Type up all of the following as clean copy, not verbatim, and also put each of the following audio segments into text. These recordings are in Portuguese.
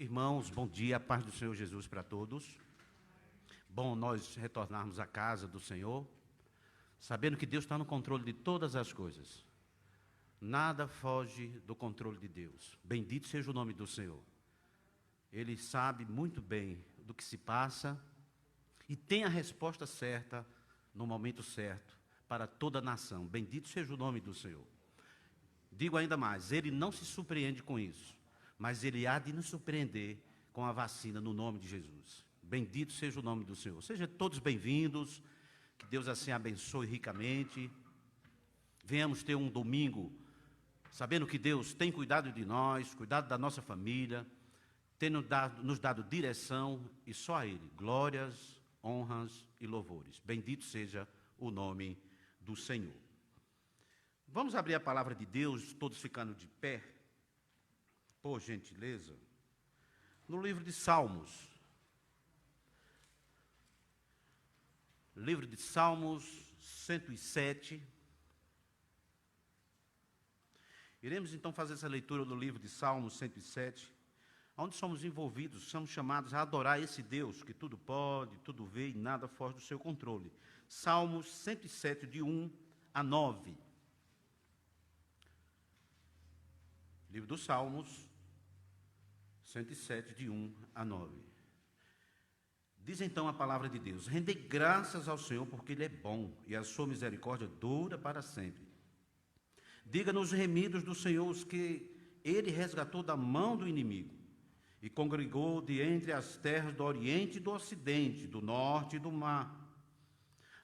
Irmãos, bom dia, a paz do Senhor Jesus para todos. Bom nós retornarmos à casa do Senhor, sabendo que Deus está no controle de todas as coisas. Nada foge do controle de Deus. Bendito seja o nome do Senhor. Ele sabe muito bem do que se passa e tem a resposta certa no momento certo para toda a nação. Bendito seja o nome do Senhor. Digo ainda mais, Ele não se surpreende com isso, mas Ele há de nos surpreender com a vacina no nome de Jesus. Bendito seja o nome do Senhor. Sejam todos bem-vindos, que Deus assim abençoe ricamente. Venhamos ter um domingo, sabendo que Deus tem cuidado de nós, cuidado da nossa família, tem nos dado direção, e só a Ele, glórias, honras e louvores. Bendito seja o nome do Senhor. Vamos abrir a palavra de Deus, todos ficando de pé, por gentileza, no livro de Salmos. Livro de Salmos 107. Iremos então fazer essa leitura do livro de Salmos 107, onde somos envolvidos, somos chamados a adorar esse Deus que tudo pode, tudo vê e nada foge do seu controle. Salmos 107, de 1 a 9. Livro dos Salmos 107, de 1 a 9. Diz então a palavra de Deus: rendei graças ao Senhor, porque Ele é bom, e a sua misericórdia dura para sempre. Diga nos remidos do Senhor os que Ele resgatou da mão do inimigo, e congregou de entre as terras do Oriente e do Ocidente, do Norte e do mar.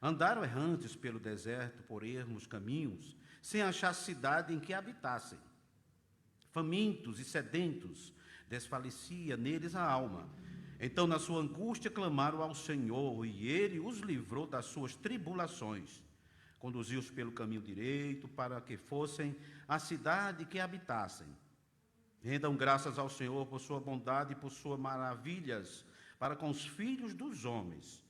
Andaram errantes pelo deserto, por ermos caminhos, sem achar cidade em que habitassem. Famintos e sedentos, desfalecia neles a alma. Então, na sua angústia, clamaram ao Senhor, e Ele os livrou das suas tribulações. Conduziu-os pelo caminho direito, para que fossem à cidade que habitassem. Rendam graças ao Senhor por sua bondade e por suas maravilhas para com os filhos dos homens,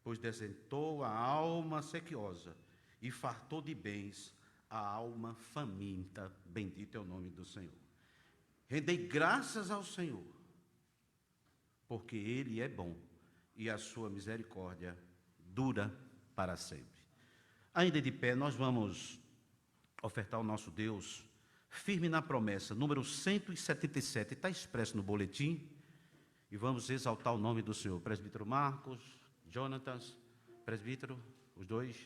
pois desentou a alma sequiosa e fartou de bens a alma faminta. Bendito é o nome do Senhor. Rendei graças ao Senhor, porque Ele é bom e a sua misericórdia dura para sempre. Ainda de pé, nós vamos ofertar ao nosso Deus, firme na promessa, número 177, está expresso no boletim, e vamos exaltar o nome do Senhor. Presbítero Marcos, Jonatas, presbítero, os dois.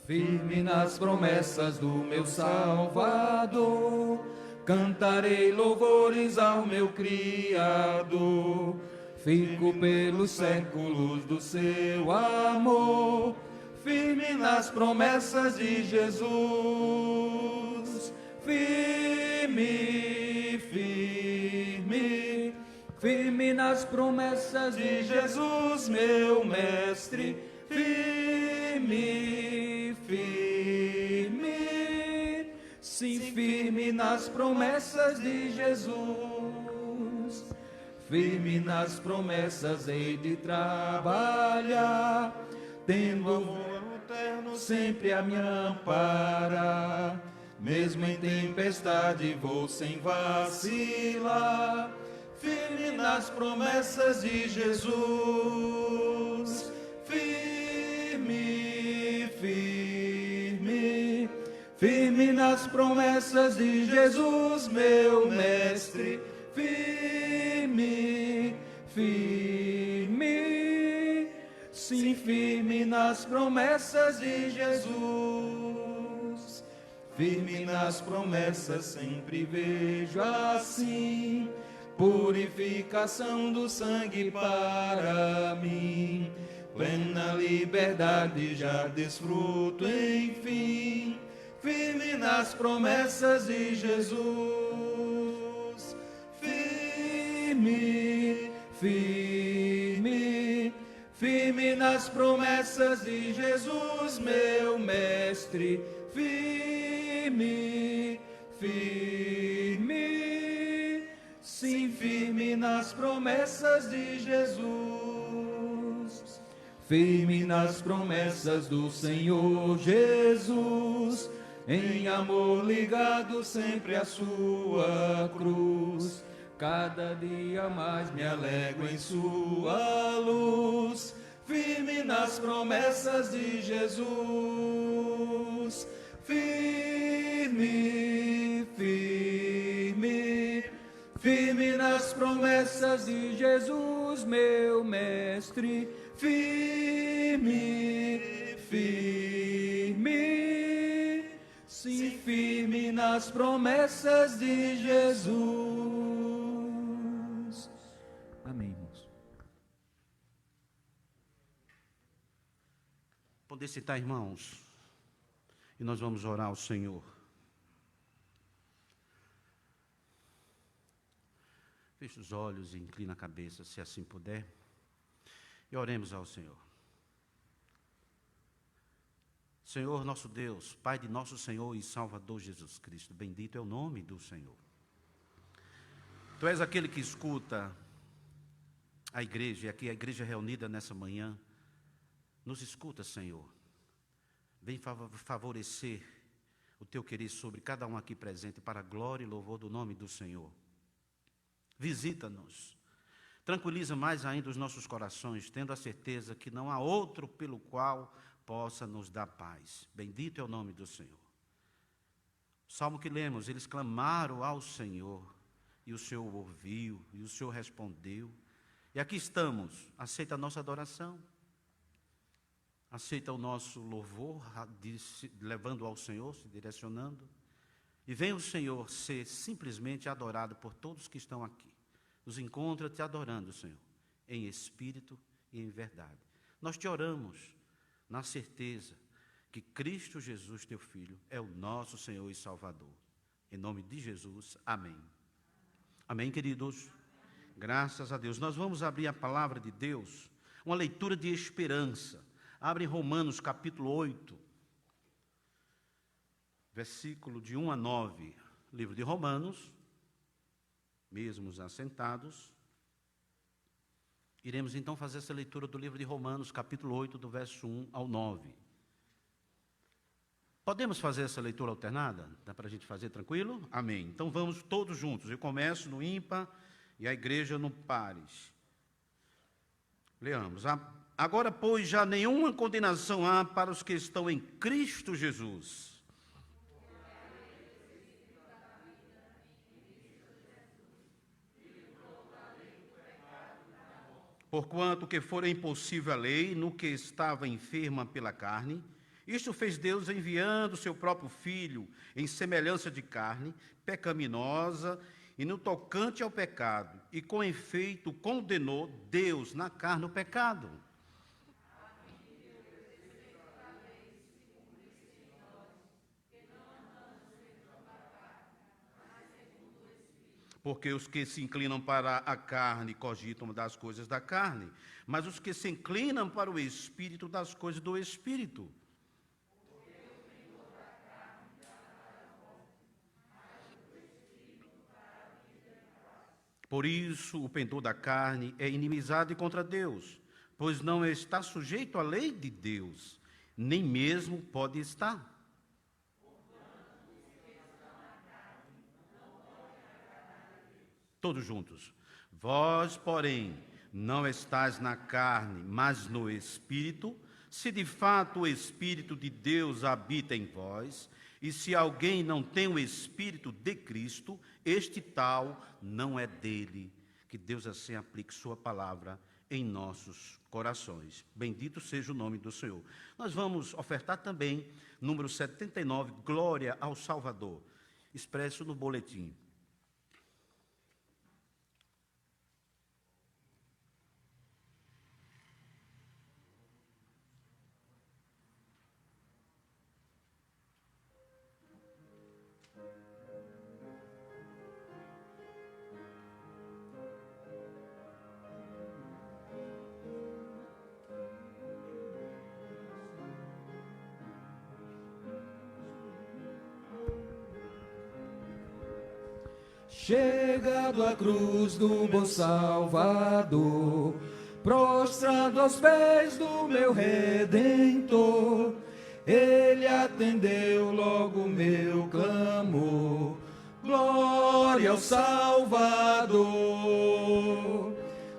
Firme nas promessas do meu Salvador, cantarei louvores ao meu Criador. Fico pelos séculos do seu amor, firme nas promessas de Jesus. Firme, firme, firme nas promessas de Jesus, meu mestre. Firme, firme, sim, firme nas promessas de Jesus. Firme nas promessas hei de trabalhar, tendo o amor eterno sempre a me amparar. Mesmo em tempestade vou sem vacilar, firme nas promessas de Jesus. Firme, firme, firme nas promessas de Jesus, meu mestre. Firme, firme, sim, firme nas promessas de Jesus. Firme nas promessas sempre vejo assim, purificação do sangue para mim. Plena liberdade já desfruto, enfim, firme nas promessas de Jesus. Firme, firme, firme nas promessas de Jesus, meu mestre. Mestre, firme, firme, sim, firme nas promessas de Jesus, firme nas promessas do Senhor Jesus, em amor ligado sempre à sua cruz. Cada dia mais me alegro em sua luz, firme nas promessas de Jesus, firme, firme, firme nas promessas de Jesus, meu Mestre, firme, firme, sim, firme nas promessas de Jesus. Amém, irmãos. Poder citar, irmãos, e nós vamos orar ao Senhor. Feche os olhos e inclina a cabeça, se assim puder, e oremos ao Senhor. Senhor nosso Deus, Pai de nosso Senhor e Salvador Jesus Cristo, bendito é o nome do Senhor. Tu és aquele que escuta a igreja, e aqui a igreja reunida nessa manhã, nos escuta, Senhor. Vem favorecer o teu querer sobre cada um aqui presente, para a glória e louvor do nome do Senhor. Visita-nos, tranquiliza mais ainda os nossos corações, tendo a certeza que não há outro pelo qual possa nos dar paz. Bendito é o nome do Senhor. O salmo que lemos, eles clamaram ao Senhor, e o Senhor ouviu, e o Senhor respondeu. E aqui estamos, aceita a nossa adoração, aceita o nosso louvor, levando ao Senhor, se direcionando. E vem o Senhor ser simplesmente adorado por todos que estão aqui. Nos encontra te adorando, Senhor, em espírito e em verdade. Nós te oramos na certeza que Cristo Jesus, teu Filho, é o nosso Senhor e Salvador. Em nome de Jesus, amém. Amém, queridos? Graças a Deus. Nós vamos abrir a palavra de Deus, uma leitura de esperança. Abre Romanos capítulo 8, versículo de 1 a 9. Livro de Romanos, mesmos assentados. Iremos então fazer essa leitura do livro de Romanos, capítulo 8, do verso 1 ao 9. Podemos fazer essa leitura alternada? Dá para a gente fazer tranquilo? Amém. Então vamos todos juntos. Eu começo no ímpar e a igreja no pares. Leamos. Agora, pois, já nenhuma condenação há para os que estão em Cristo Jesus. Porquanto que fora impossível a lei, no que estava enferma pela carne, isto fez Deus enviando o seu próprio Filho em semelhança de carne, pecaminosa, e no tocante ao pecado, e com efeito condenou Deus na carne o pecado. Porque os que se inclinam para a carne cogitam das coisas da carne, mas os que se inclinam para o Espírito, das coisas do Espírito. Por isso, o pendor da carne é inimizade contra Deus, pois não está sujeito à lei de Deus, nem mesmo pode estar. Todos juntos. Vós, porém, não estáis na carne, mas no Espírito, se de fato o Espírito de Deus habita em vós, e se alguém não tem o Espírito de Cristo, este tal não é dele. Que Deus assim aplique sua palavra em nossos corações. Bendito seja o nome do Senhor. Nós vamos ofertar também, número 79, Glória ao Salvador, expresso no boletim. chegado à cruz do bom Salvador, prostrado aos pés do meu Redentor, ele atendeu logo meu clamor. Glória ao Salvador,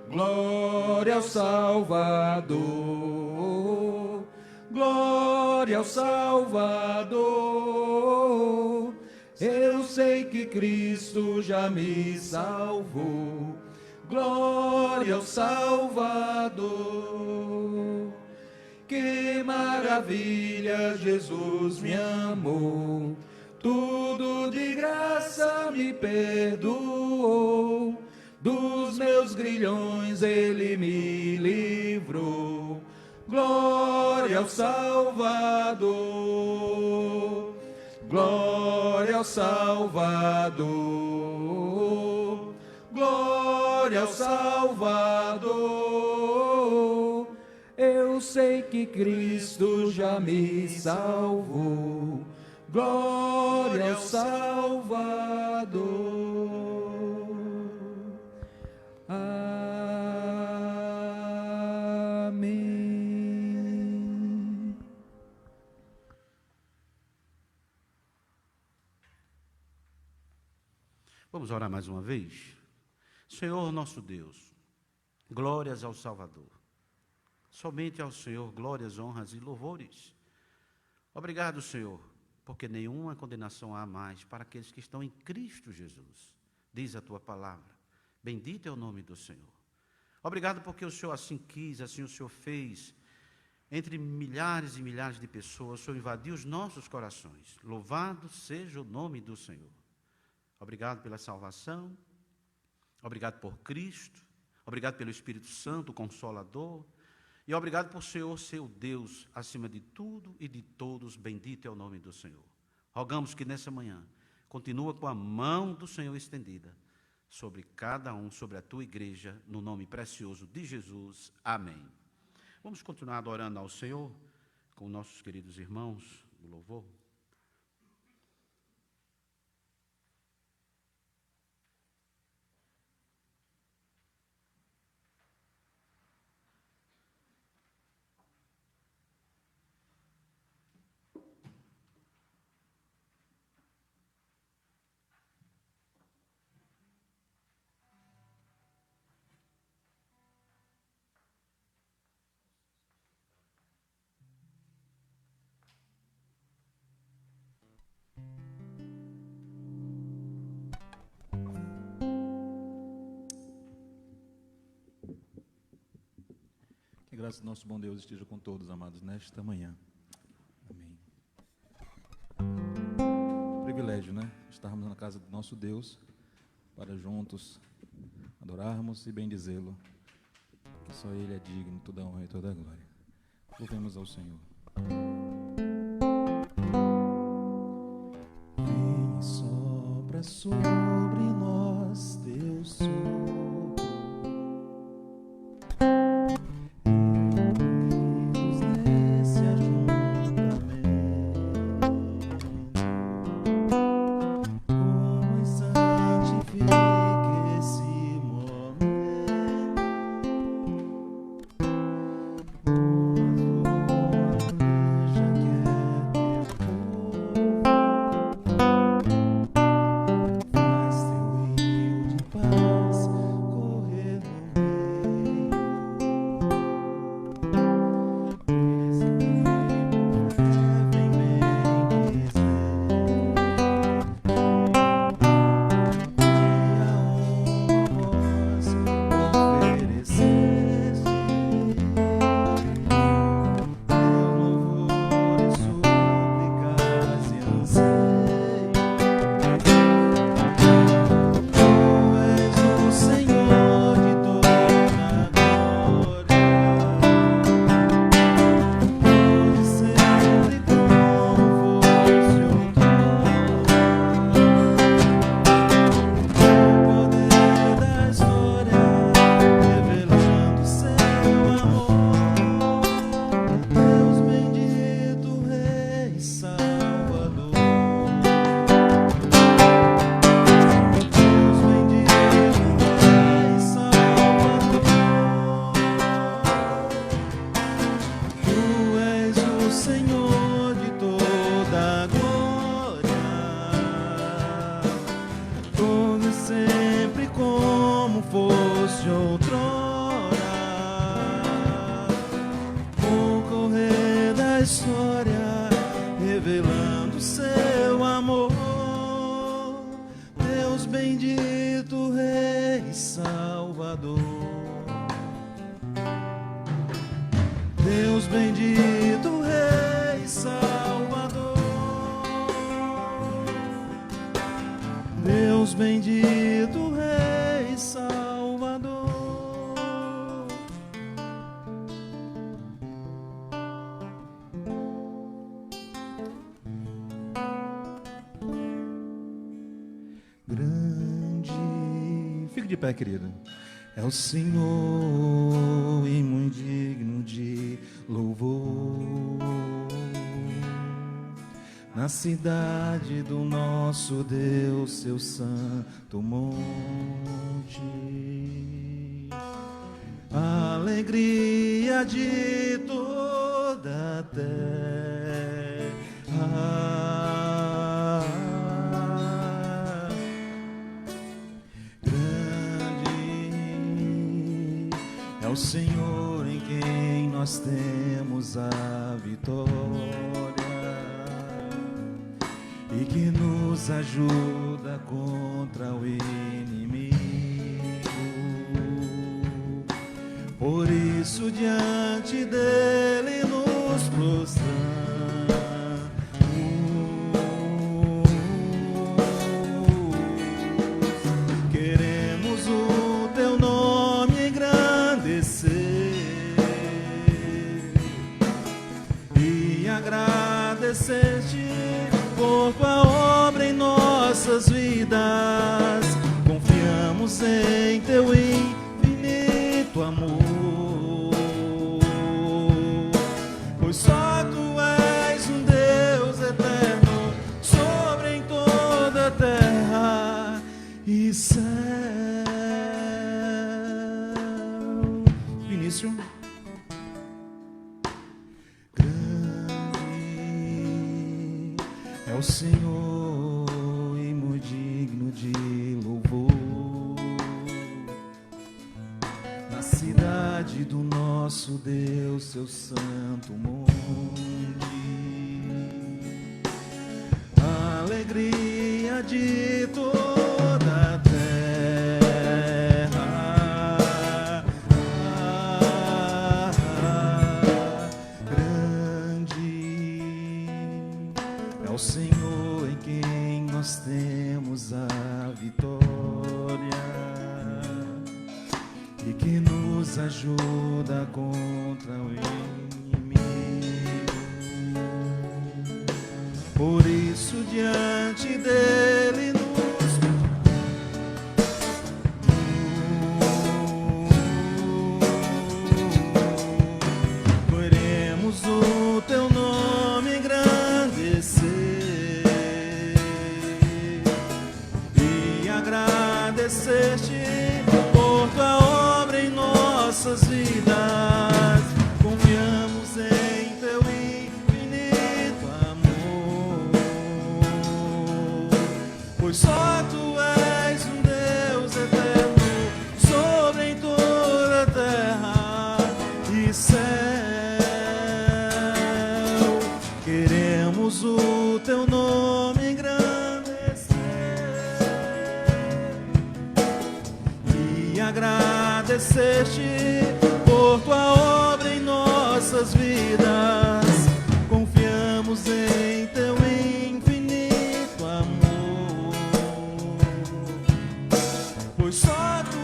glória ao Salvador, glória ao Salvador. Eu sei que Cristo já me salvou. Glória ao Salvador. Que maravilha, Jesus me amou. Tudo de graça me perdoou. Dos meus grilhões ele me livrou. Glória ao Salvador. Glória ao Salvador. Glória ao Salvador. Eu sei que Cristo já me salvou. Glória ao Salvador. Amém. Vamos orar mais uma vez? Senhor nosso Deus, glórias ao Salvador. Somente ao Senhor glórias, honras e louvores. Obrigado, Senhor, porque nenhuma condenação há mais para aqueles que estão em Cristo Jesus. Diz a tua palavra. Bendito é o nome do Senhor. Obrigado porque o Senhor assim quis, assim o Senhor fez. Entre milhares e milhares de pessoas, o Senhor invadiu os nossos corações. Louvado seja o nome do Senhor. Obrigado pela salvação. Obrigado por Cristo. Obrigado pelo Espírito Santo, o Consolador. E obrigado por o Senhor ser o Deus acima de tudo e de todos. Bendito é o nome do Senhor. Rogamos que nessa manhã continua com a mão do Senhor estendida sobre cada um, sobre a tua igreja, no nome precioso de Jesus. Amém. Vamos continuar adorando ao Senhor com nossos queridos irmãos do louvor. Que a graça do nosso bom Deus esteja com todos, amados, nesta manhã. Amém. Privilégio, né? Estarmos na casa do nosso Deus para juntos adorarmos e bendizê-lo. Que só Ele é digno de toda a honra e toda a glória. Louvemos ao Senhor. Vem, sopra sobre nós teu sopro. revelando seu amor. Deus bendito, Rei e Salvador. Deus bendito, Rei e Salvador. Deus bendito, Rei e Salvador. Grande, fique de pé, querido. É o Senhor e muito digno de louvor. Na cidade do nosso Deus, seu santo monte, a alegria de toda a terra. Grande é o Senhor em quem nós temos a vitória e que nos ajuda contra o inimigo. Por isso diante dele nos prostramos. Queremos o teu nome engrandecer e agradecer-te por tua obra em nossas vidas. Confiamos em teu infinito amor, pois só tu és um Deus eterno sobre em toda a terra e céu. Vinícius. É o Senhor e muito digno de louvor. Na cidade do nosso Deus, seu santo monte, a alegria de toda a terra. Grande é o Senhor em quem nós temos a vitória e que nos ajuda contra o inimigo. Por isso diante dele queremos o teu nome engrandecer e agradecer-te por tua obra em nossas vidas. Confiamos em teu infinito amor, pois só tu és um Deus eterno sobre em toda a terra e céu. Queremos o teu nome engrandecer e agradecer-te por tua obra em nossas vidas. Confiamos em teu infinito amor, pois só tu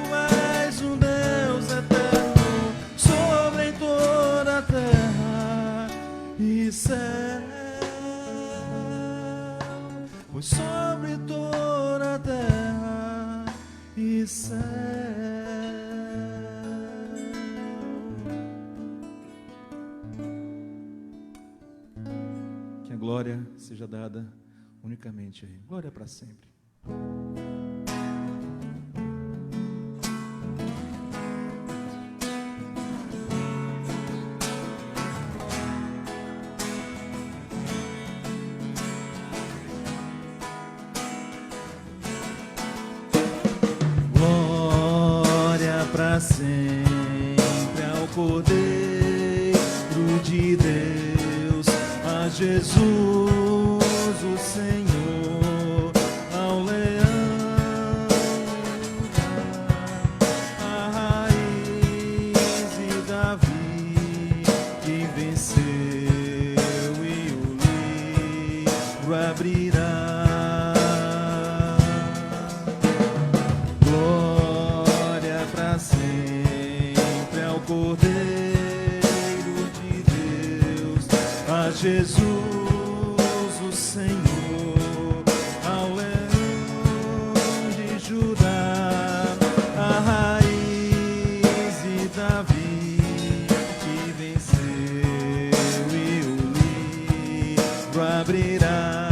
és um Deus eterno sobre em toda a terra e céu. Pois sobre toda a terra e céu. Que a glória seja dada unicamente a Ele. Glória para sempre. Glória para sempre ao Cordeiro de Deus, a Jesus Jesus, o Senhor, ao leão, a raiz de Davi, que venceu e o livro abrirá. Glória para sempre ao Cordeiro de Deus, a Jesus, o Senhor, ao leão de Judá, a raiz de Davi, que venceu e o livro abrirá.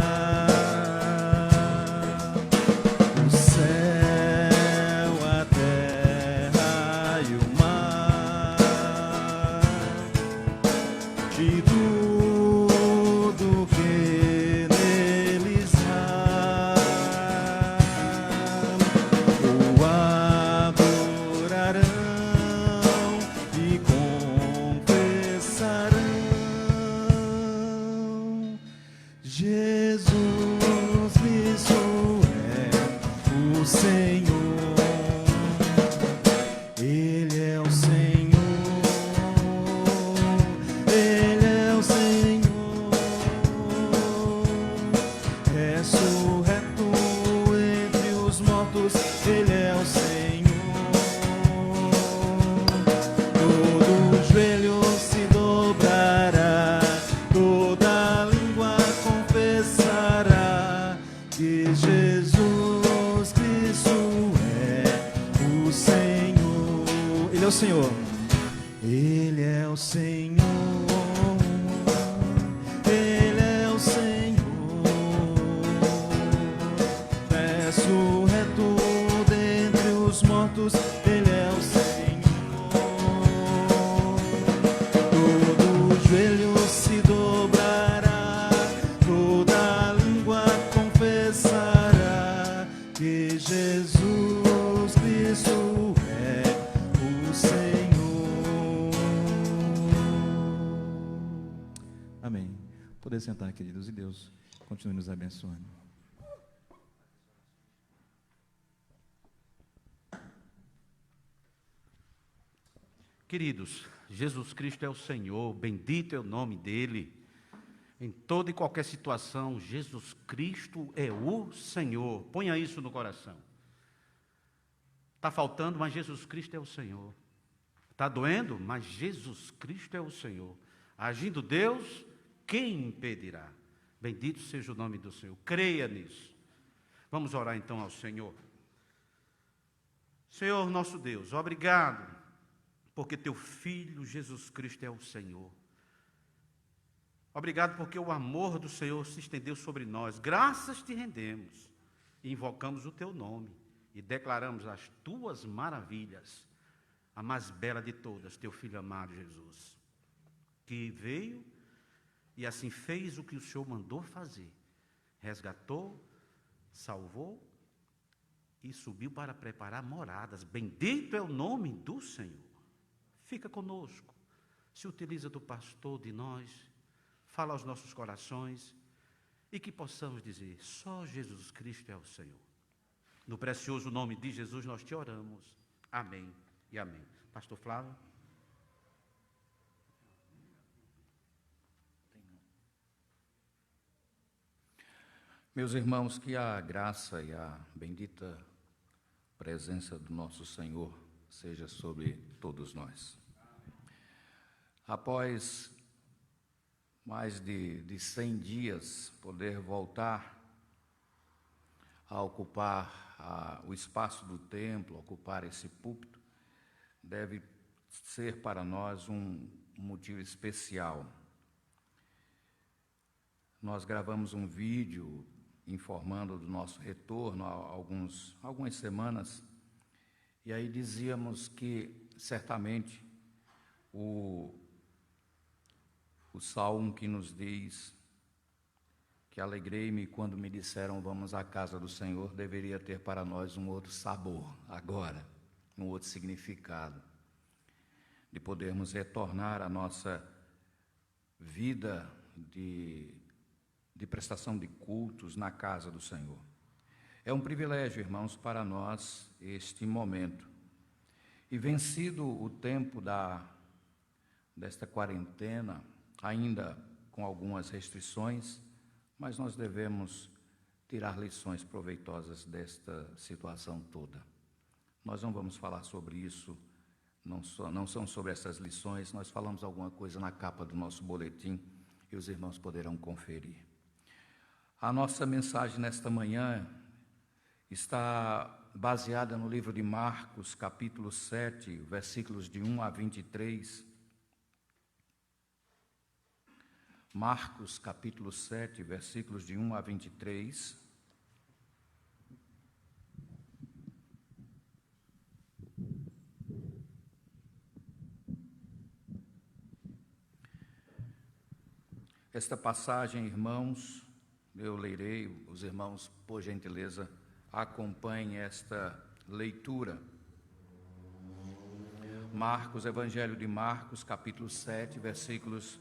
O céu, a terra e o mar, de tudo que neles há, o adorarão e confessarão: Jesus Cristo é o Senhor. Ele é o Senhor, Ele é o Senhor, ressurreto entre os mortos, Ele é o Senhor. Todo joelho se dobrará, toda língua confessará que Jesus Cristo é o Senhor. Ele é o Senhor. Ele é o Senhor. Ele é o Senhor. Ressurreto dentre os mortos, Ele é o Senhor. Todo joelho se dobrará, toda língua confessará que Jesus Cristo é o Senhor. Amém. Poder sentar, queridos, e Deus continue nos abençoando. Queridos, Jesus Cristo é o Senhor, bendito é o nome dEle. Em toda e qualquer situação, Jesus Cristo é o Senhor. Ponha isso no coração. Está faltando, mas Jesus Cristo é o Senhor. Está doendo, mas Jesus Cristo é o Senhor. Agindo Deus, quem impedirá? Bendito seja o nome do Senhor. Creia nisso. Vamos orar então ao Senhor. Senhor nosso Deus, obrigado, porque teu Filho Jesus Cristo é o Senhor. Obrigado porque o amor do Senhor se estendeu sobre nós. Graças te rendemos e invocamos o teu nome e declaramos as tuas maravilhas. A mais bela de todas, teu Filho amado Jesus, que veio e assim fez o que o Senhor mandou fazer. Resgatou, salvou e subiu para preparar moradas. Bendito é o nome do Senhor. Fica conosco, se utiliza do pastor, de nós, fala aos nossos corações e que possamos dizer: só Jesus Cristo é o Senhor. No precioso nome de Jesus nós te oramos. Amém e amém. Pastor Flávio. Meus irmãos, que a graça e a bendita presença do nosso Senhor seja sobre todos nós. Após mais de 100 dias, poder voltar a ocupar o espaço do templo, ocupar esse púlpito, deve ser para nós um motivo especial. Nós gravamos um vídeo informando do nosso retorno há algumas semanas, e aí dizíamos que certamente o salmo que nos diz que alegrei-me quando me disseram vamos à casa do Senhor, deveria ter para nós um outro sabor agora, um outro significado, de podermos retornar à nossa vida de de prestação de cultos na casa do Senhor. É um privilégio, irmãos, para nós este momento. E vencido o tempo desta quarentena, ainda com algumas restrições, mas nós devemos tirar lições proveitosas desta situação toda. Nós não vamos falar sobre isso, não são sobre essas lições, nós falamos alguma coisa na capa do nosso boletim e os irmãos poderão conferir. A nossa mensagem nesta manhã está baseada no livro de Marcos, capítulo 7, versículos de 1 a 23. Marcos, capítulo 7, versículos de 1 a 23. Esta passagem, irmãos, eu lerei, os irmãos, por gentileza, acompanhem esta leitura. Marcos, Evangelho de Marcos, capítulo 7, versículos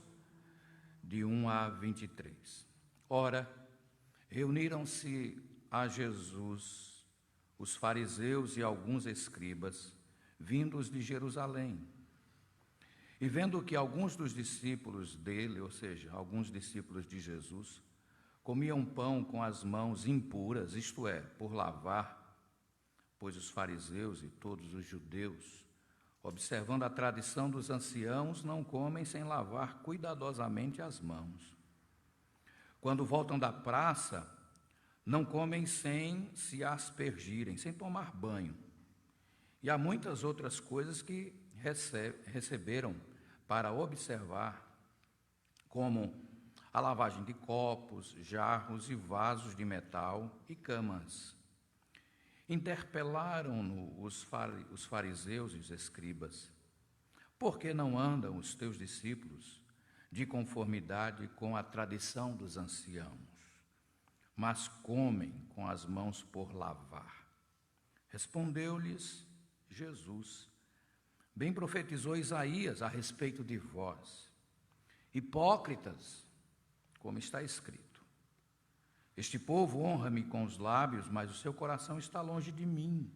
de 1 a 23. Ora, reuniram-se a Jesus os fariseus e alguns escribas, vindos de Jerusalém. E vendo que alguns dos discípulos dele, ou seja, alguns discípulos de Jesus, comiam pão com as mãos impuras, isto é, por lavar, pois os fariseus e todos os judeus, observando a tradição dos anciãos, não comem sem lavar cuidadosamente as mãos. Quando voltam da praça, não comem sem se aspergirem, sem tomar banho. E há muitas outras coisas que receberam para observar, como a lavagem de copos, jarros e vasos de metal e camas. Interpelaram-no os fariseus e os escribas: por que não andam os teus discípulos de conformidade com a tradição dos anciãos, mas comem com as mãos por lavar? Respondeu-lhes Jesus: bem profetizou Isaías a respeito de vós, hipócritas, como está escrito: este povo honra-me com os lábios, mas o seu coração está longe de mim.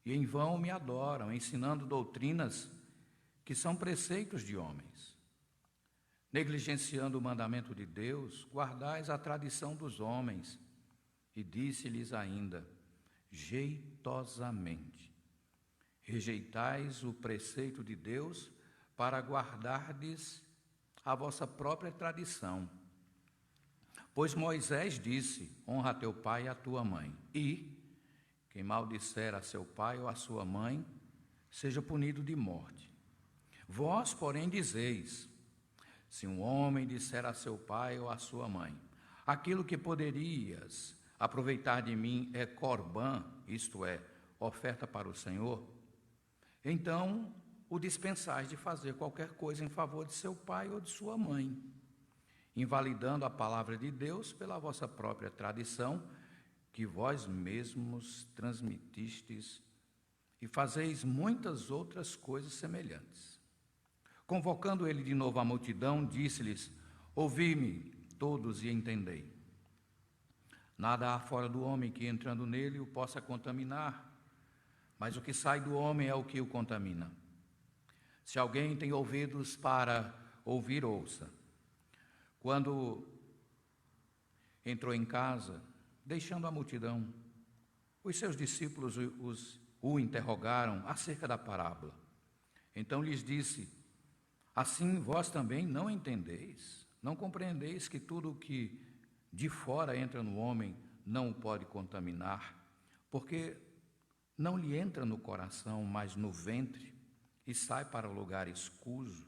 E em vão me adoram, ensinando doutrinas que são preceitos de homens. Negligenciando o mandamento de Deus, guardais a tradição dos homens. E disse-lhes ainda, jeitosamente: rejeitais o preceito de Deus para guardardes a vossa própria tradição. Pois Moisés disse: honra teu pai e a tua mãe. E quem maldisser a seu pai ou a sua mãe, seja punido de morte. Vós, porém, dizeis: se um homem disser a seu pai ou a sua mãe, aquilo que poderias aproveitar de mim é corbã, isto é, oferta para o Senhor, então o dispensais de fazer qualquer coisa em favor de seu pai ou de sua mãe, invalidando a palavra de Deus pela vossa própria tradição, que vós mesmos transmitistes, e fazeis muitas outras coisas semelhantes. Convocando ele de novo a multidão, disse-lhes: ouvi-me todos e entendei. Nada há fora do homem que, entrando nele, o possa contaminar, mas o que sai do homem é o que o contamina. Se alguém tem ouvidos para ouvir, ouça. Quando entrou em casa, deixando a multidão, os seus discípulos o interrogaram acerca da parábola. Então lhes disse: assim vós também não entendeis? Não compreendeis que tudo o que de fora entra no homem não o pode contaminar, porque não lhe entra no coração, mas no ventre, e sai para o lugar escuso,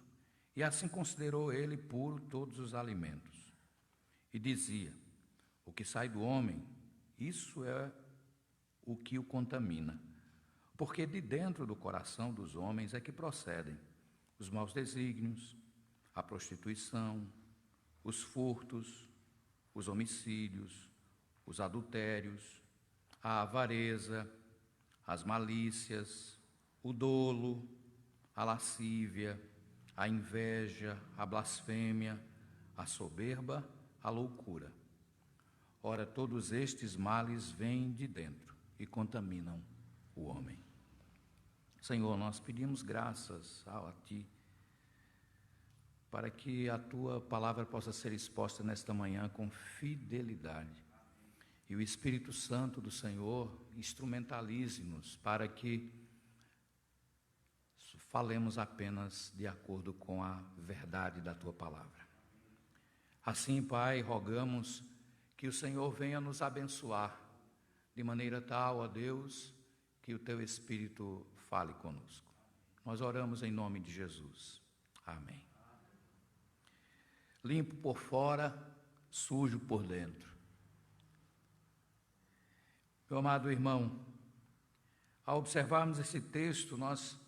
e assim considerou ele puro todos os alimentos. E dizia: o que sai do homem, isso é o que o contamina, porque de dentro do coração dos homens é que procedem os maus desígnios, a prostituição, os furtos, os homicídios, os adultérios, a avareza, as malícias, o dolo, a lascívia, a inveja, a blasfêmia, a soberba, a loucura. Ora, todos estes males vêm de dentro e contaminam o homem. Senhor, nós pedimos graças a Ti, para que a Tua palavra possa ser exposta nesta manhã com fidelidade. E o Espírito Santo do Senhor instrumentalize-nos para que falemos apenas de acordo com a verdade da Tua palavra. Assim, Pai, rogamos que o Senhor venha nos abençoar, de maneira tal, ó Deus, que o Teu Espírito fale conosco. Nós oramos em nome de Jesus. Amém. Limpo por fora, sujo por dentro. Meu amado irmão, ao observarmos esse texto, nós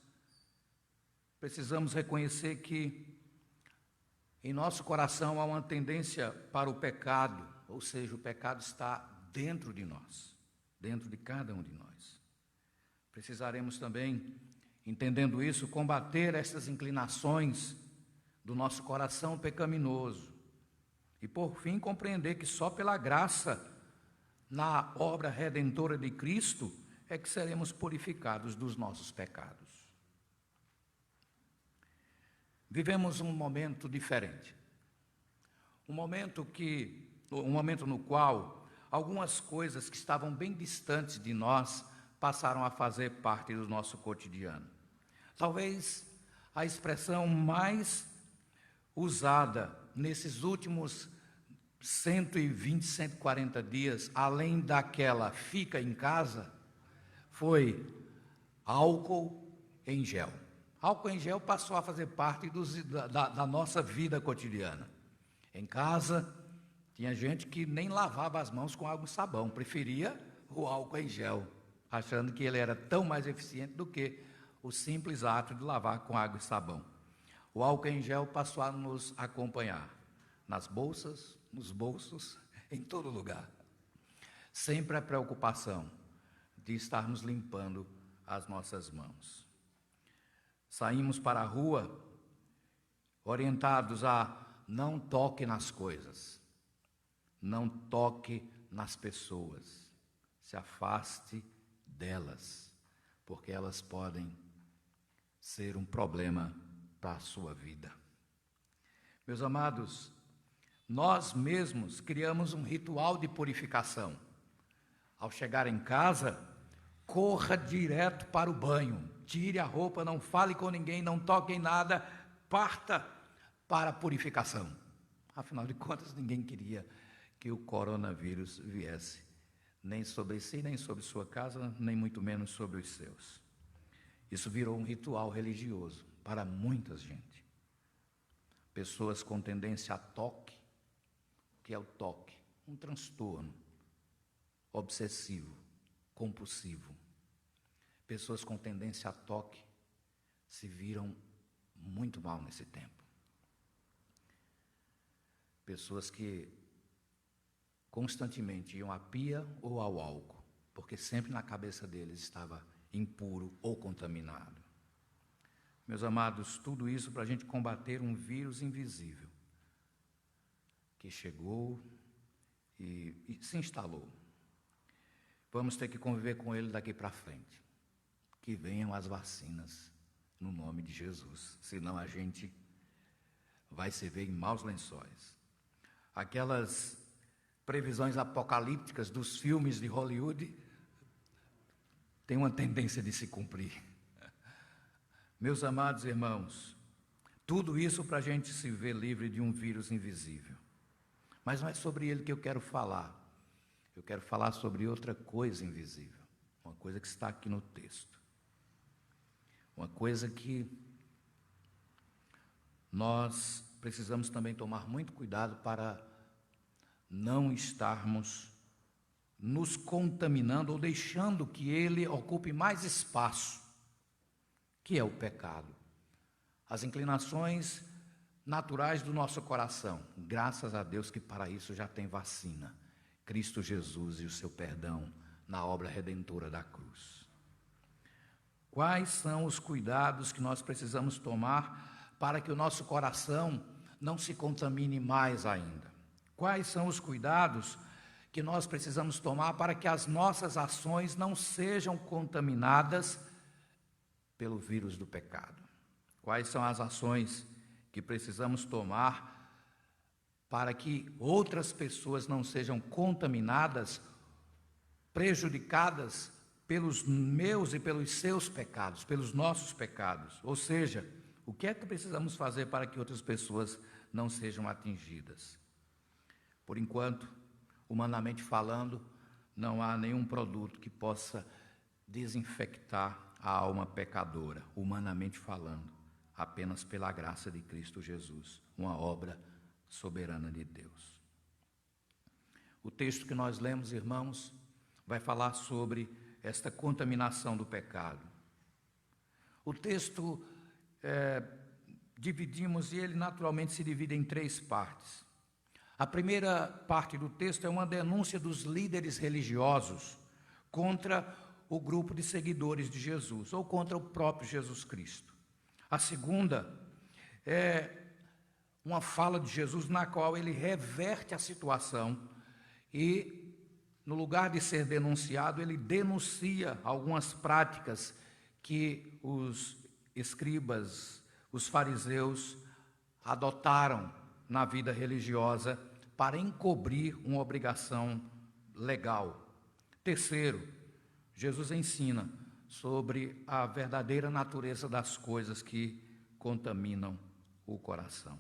precisamos reconhecer que em nosso coração há uma tendência para o pecado, ou seja, o pecado está dentro de nós, dentro de cada um de nós. Precisaremos também, entendendo isso, combater essas inclinações do nosso coração pecaminoso e, por fim, compreender que só pela graça, na obra redentora de Cristo, é que seremos purificados dos nossos pecados. Vivemos um momento diferente, um momento no qual algumas coisas que estavam bem distantes de nós passaram a fazer parte do nosso cotidiano. Talvez a expressão mais usada nesses últimos 120, 140 dias, além daquela fica em casa, foi álcool em gel. Álcool em gel passou a fazer parte da nossa vida cotidiana. Em casa, tinha gente que nem lavava as mãos com água e sabão, preferia o álcool em gel, achando que ele era tão mais eficiente do que o simples ato de lavar com água e sabão. O álcool em gel passou a nos acompanhar nas bolsas, nos bolsos, em todo lugar. Sempre a preocupação de estarmos limpando as nossas mãos. Saímos para a rua orientados a não toque nas coisas, não toque nas pessoas, se afaste delas, porque elas podem ser um problema para a sua vida. Meus amados, nós mesmos criamos um ritual de purificação. Ao chegar em casa, corra direto para o banho, tire a roupa, não fale com ninguém, não toque em nada, parta para a purificação. Afinal de contas, ninguém queria que o coronavírus viesse, nem sobre si, nem sobre sua casa, nem muito menos sobre os seus. Isso virou um ritual religioso para muita gente. Pessoas com tendência a toque, o que é o toque? Um transtorno obsessivo, compulsivo. Pessoas com tendência a toque se viram muito mal nesse tempo. Pessoas que constantemente iam à pia ou ao álcool, porque sempre na cabeça deles estava impuro ou contaminado. Meus amados, tudo isso para a gente combater um vírus invisível que chegou e se instalou. Vamos ter que conviver com ele daqui para frente. Que venham as vacinas no nome de Jesus, senão a gente vai se ver em maus lençóis. Aquelas previsões apocalípticas dos filmes de Hollywood têm uma tendência de se cumprir. Meus amados irmãos, tudo isso para a gente se ver livre de um vírus invisível. Mas não é sobre ele que eu quero falar. Eu quero falar sobre outra coisa invisível, uma coisa que está aqui no texto. Uma coisa que nós precisamos também tomar muito cuidado para não estarmos nos contaminando ou deixando que ele ocupe mais espaço, que é o pecado. As inclinações naturais do nosso coração. Graças a Deus que para isso já tem vacina. Cristo Jesus e o seu perdão na obra redentora da cruz. Quais são os cuidados que nós precisamos tomar para que o nosso coração não se contamine mais ainda? quais são os cuidados que nós precisamos tomar para que as nossas ações não sejam contaminadas pelo vírus do pecado. Quais são as ações que precisamos tomar para que outras pessoas não sejam contaminadas, prejudicadas pelos meus e pelos seus pecados, pelos nossos pecados. Ou seja, o que é que precisamos fazer para que outras pessoas não sejam atingidas? Por enquanto, humanamente falando, não há nenhum produto que possa desinfectar a alma pecadora, humanamente falando, apenas pela graça de Cristo Jesus, uma obra soberana de Deus. O texto que nós lemos, irmãos, vai falar sobre esta contaminação do pecado. O texto dividimos, e ele naturalmente se divide em 3 partes. A primeira parte do texto é uma denúncia dos líderes religiosos contra o grupo de seguidores de Jesus, ou contra o próprio Jesus Cristo. A segunda é uma fala de Jesus na qual ele reverte a situação e, no lugar de ser denunciado, ele denuncia algumas práticas que os escribas, os fariseus, adotaram na vida religiosa para encobrir uma obrigação legal. Terceiro, Jesus ensina sobre a verdadeira natureza das coisas que contaminam o coração.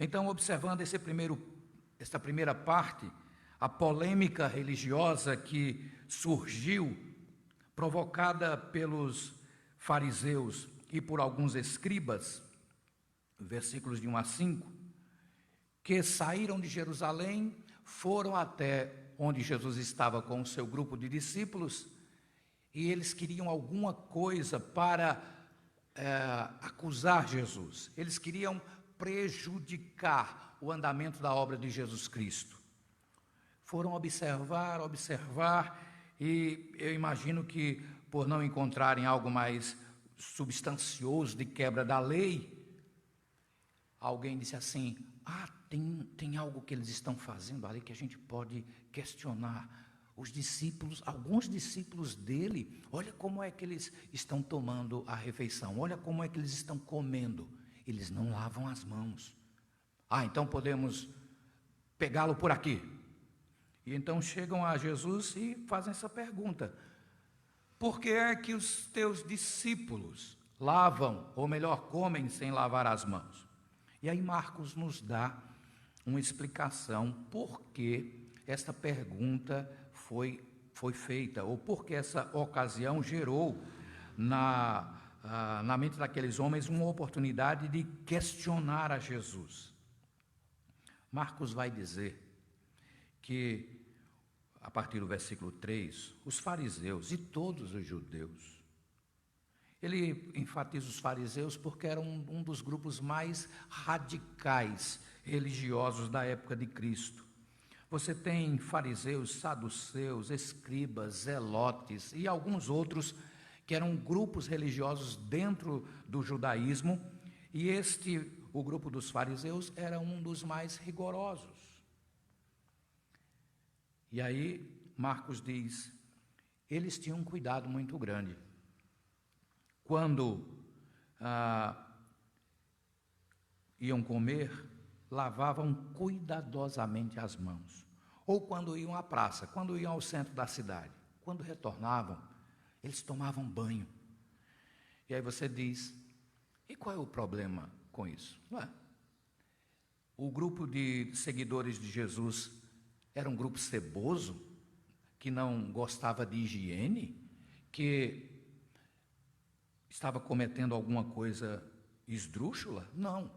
Então, observando esta primeira parte, a polêmica religiosa que surgiu, provocada pelos fariseus e por alguns escribas, versículos de 1 a 5, que saíram de Jerusalém, foram até onde Jesus estava com o seu grupo de discípulos, e eles queriam alguma coisa para acusar Jesus. Eles queriam prejudicar o andamento da obra de Jesus Cristo. Foram observar, e eu imagino que, por não encontrarem algo mais substancioso de quebra da lei, alguém disse assim: tem algo que eles estão fazendo ali que a gente pode questionar. Os discípulos, alguns discípulos dele, olha como é que eles estão tomando a refeição, olha como é que eles estão comendo. Eles não lavam as mãos. Então podemos pegá-lo por aqui. E então chegam a Jesus e fazem essa pergunta: por que é que os teus discípulos lavam, ou melhor, comem sem lavar as mãos? E aí Marcos nos dá uma explicação por que esta pergunta foi feita, ou por que essa ocasião gerou na mente daqueles homens uma oportunidade de questionar a Jesus. Marcos vai dizer que, a partir do versículo 3, os fariseus e todos os judeus, ele enfatiza os fariseus porque eram um dos grupos mais radicais religiosos da época de Cristo. Você tem fariseus, saduceus, escribas, zelotes e alguns outros que eram grupos religiosos dentro do judaísmo, e o grupo dos fariseus era um dos mais rigorosos. E aí Marcos diz, eles tinham um cuidado muito grande. Quando iam comer, lavavam cuidadosamente as mãos. Ou quando iam à praça, quando iam ao centro da cidade, quando retornavam, eles tomavam banho. E aí você diz, e qual é o problema com isso? O grupo de seguidores de Jesus era um grupo ceboso, que não gostava de higiene, que estava cometendo alguma coisa esdrúxula? Não.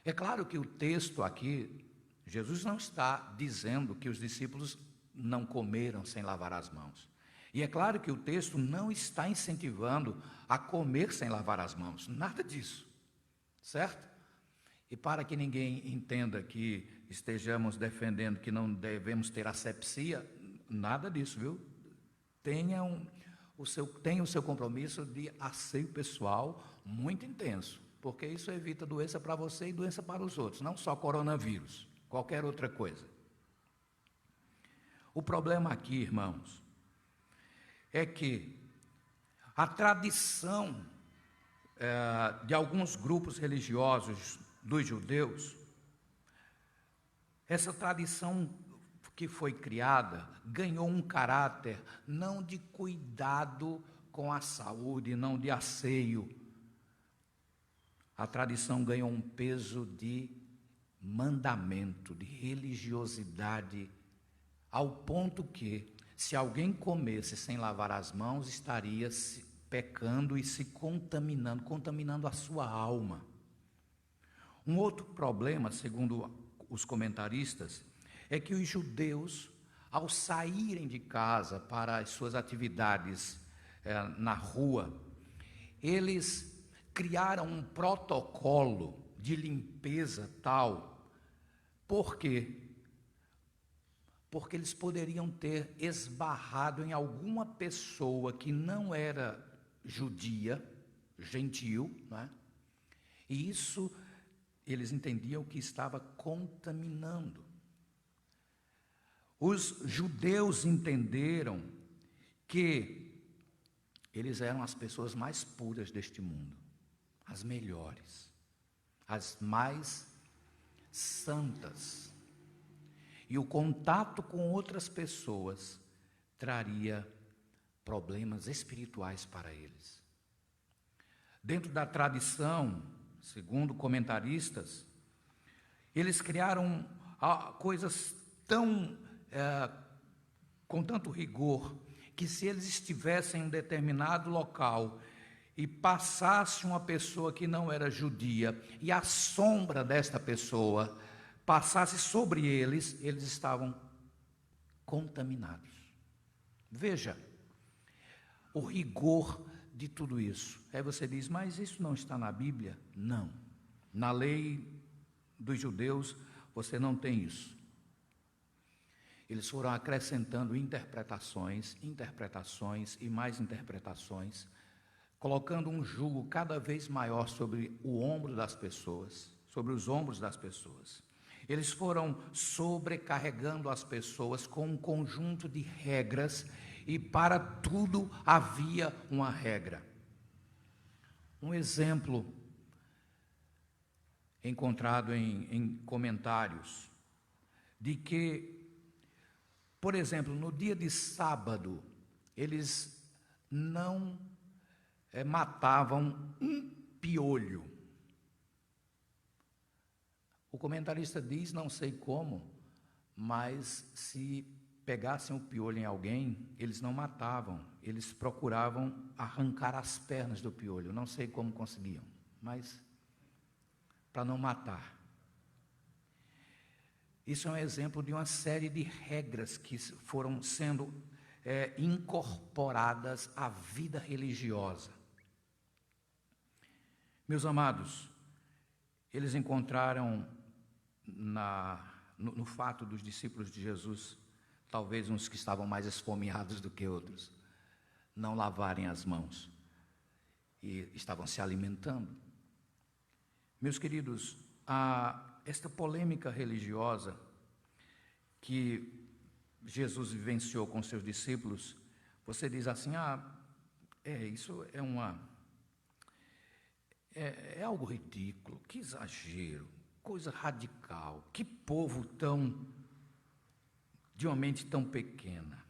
É claro que o texto aqui, Jesus não está dizendo que os discípulos não comeram sem lavar as mãos. E é claro que o texto não está incentivando a comer sem lavar as mãos, nada disso, certo? E para que ninguém entenda que estejamos defendendo que não devemos ter asepsia, nada disso, viu? Tenha o seu compromisso de asseio pessoal muito intenso, porque isso evita doença para você e doença para os outros, não só coronavírus, qualquer outra coisa. O problema aqui, irmãos, é que a tradição de alguns grupos religiosos dos judeus, essa tradição que foi criada, ganhou um caráter não de cuidado com a saúde, não de asseio. A tradição ganhou um peso de mandamento, de religiosidade, ao ponto que, se alguém comesse sem lavar as mãos, estaria pecando e se contaminando a sua alma. Um outro problema, segundo os comentaristas, é que os judeus, ao saírem de casa para as suas atividades na rua, eles criaram um protocolo de limpeza tal. Por quê? Porque eles poderiam ter esbarrado em alguma pessoa que não era judia, gentil, né? E isso eles entendiam que estava contaminando. Os judeus entenderam que eles eram as pessoas mais puras deste mundo, as melhores, as mais santas. E o contato com outras pessoas traria problemas espirituais para eles. Dentro da tradição, segundo comentaristas, eles criaram coisas com tanto rigor, que se eles estivessem em um determinado local e passasse uma pessoa que não era judia, e a sombra desta pessoa passasse sobre eles, eles estavam contaminados. Veja o rigor de tudo isso. Aí você diz, mas isso não está na Bíblia? Não. Na lei dos judeus, você não tem isso. Eles foram acrescentando interpretações e mais interpretações, colocando um jugo cada vez maior sobre o ombro das pessoas, sobre os ombros das pessoas. Eles foram sobrecarregando as pessoas com um conjunto de regras, e para tudo havia uma regra. Um exemplo encontrado em comentários, de que, por exemplo, no dia de sábado, eles não matavam um piolho. O comentarista diz, não sei como, mas se pegassem o piolho em alguém, eles não matavam, eles procuravam arrancar as pernas do piolho. Não sei como conseguiam, mas para não matar. Isso é um exemplo de uma série de regras que foram sendo incorporadas à vida religiosa. Meus amados, eles encontraram no fato dos discípulos de Jesus, talvez uns que estavam mais esfomeados do que outros, não lavarem as mãos e estavam se alimentando. Meus queridos, esta polêmica religiosa que Jesus vivenciou com seus discípulos, você diz assim, isso é algo ridículo, que exagero, coisa radical, que povo de uma mente tão pequena.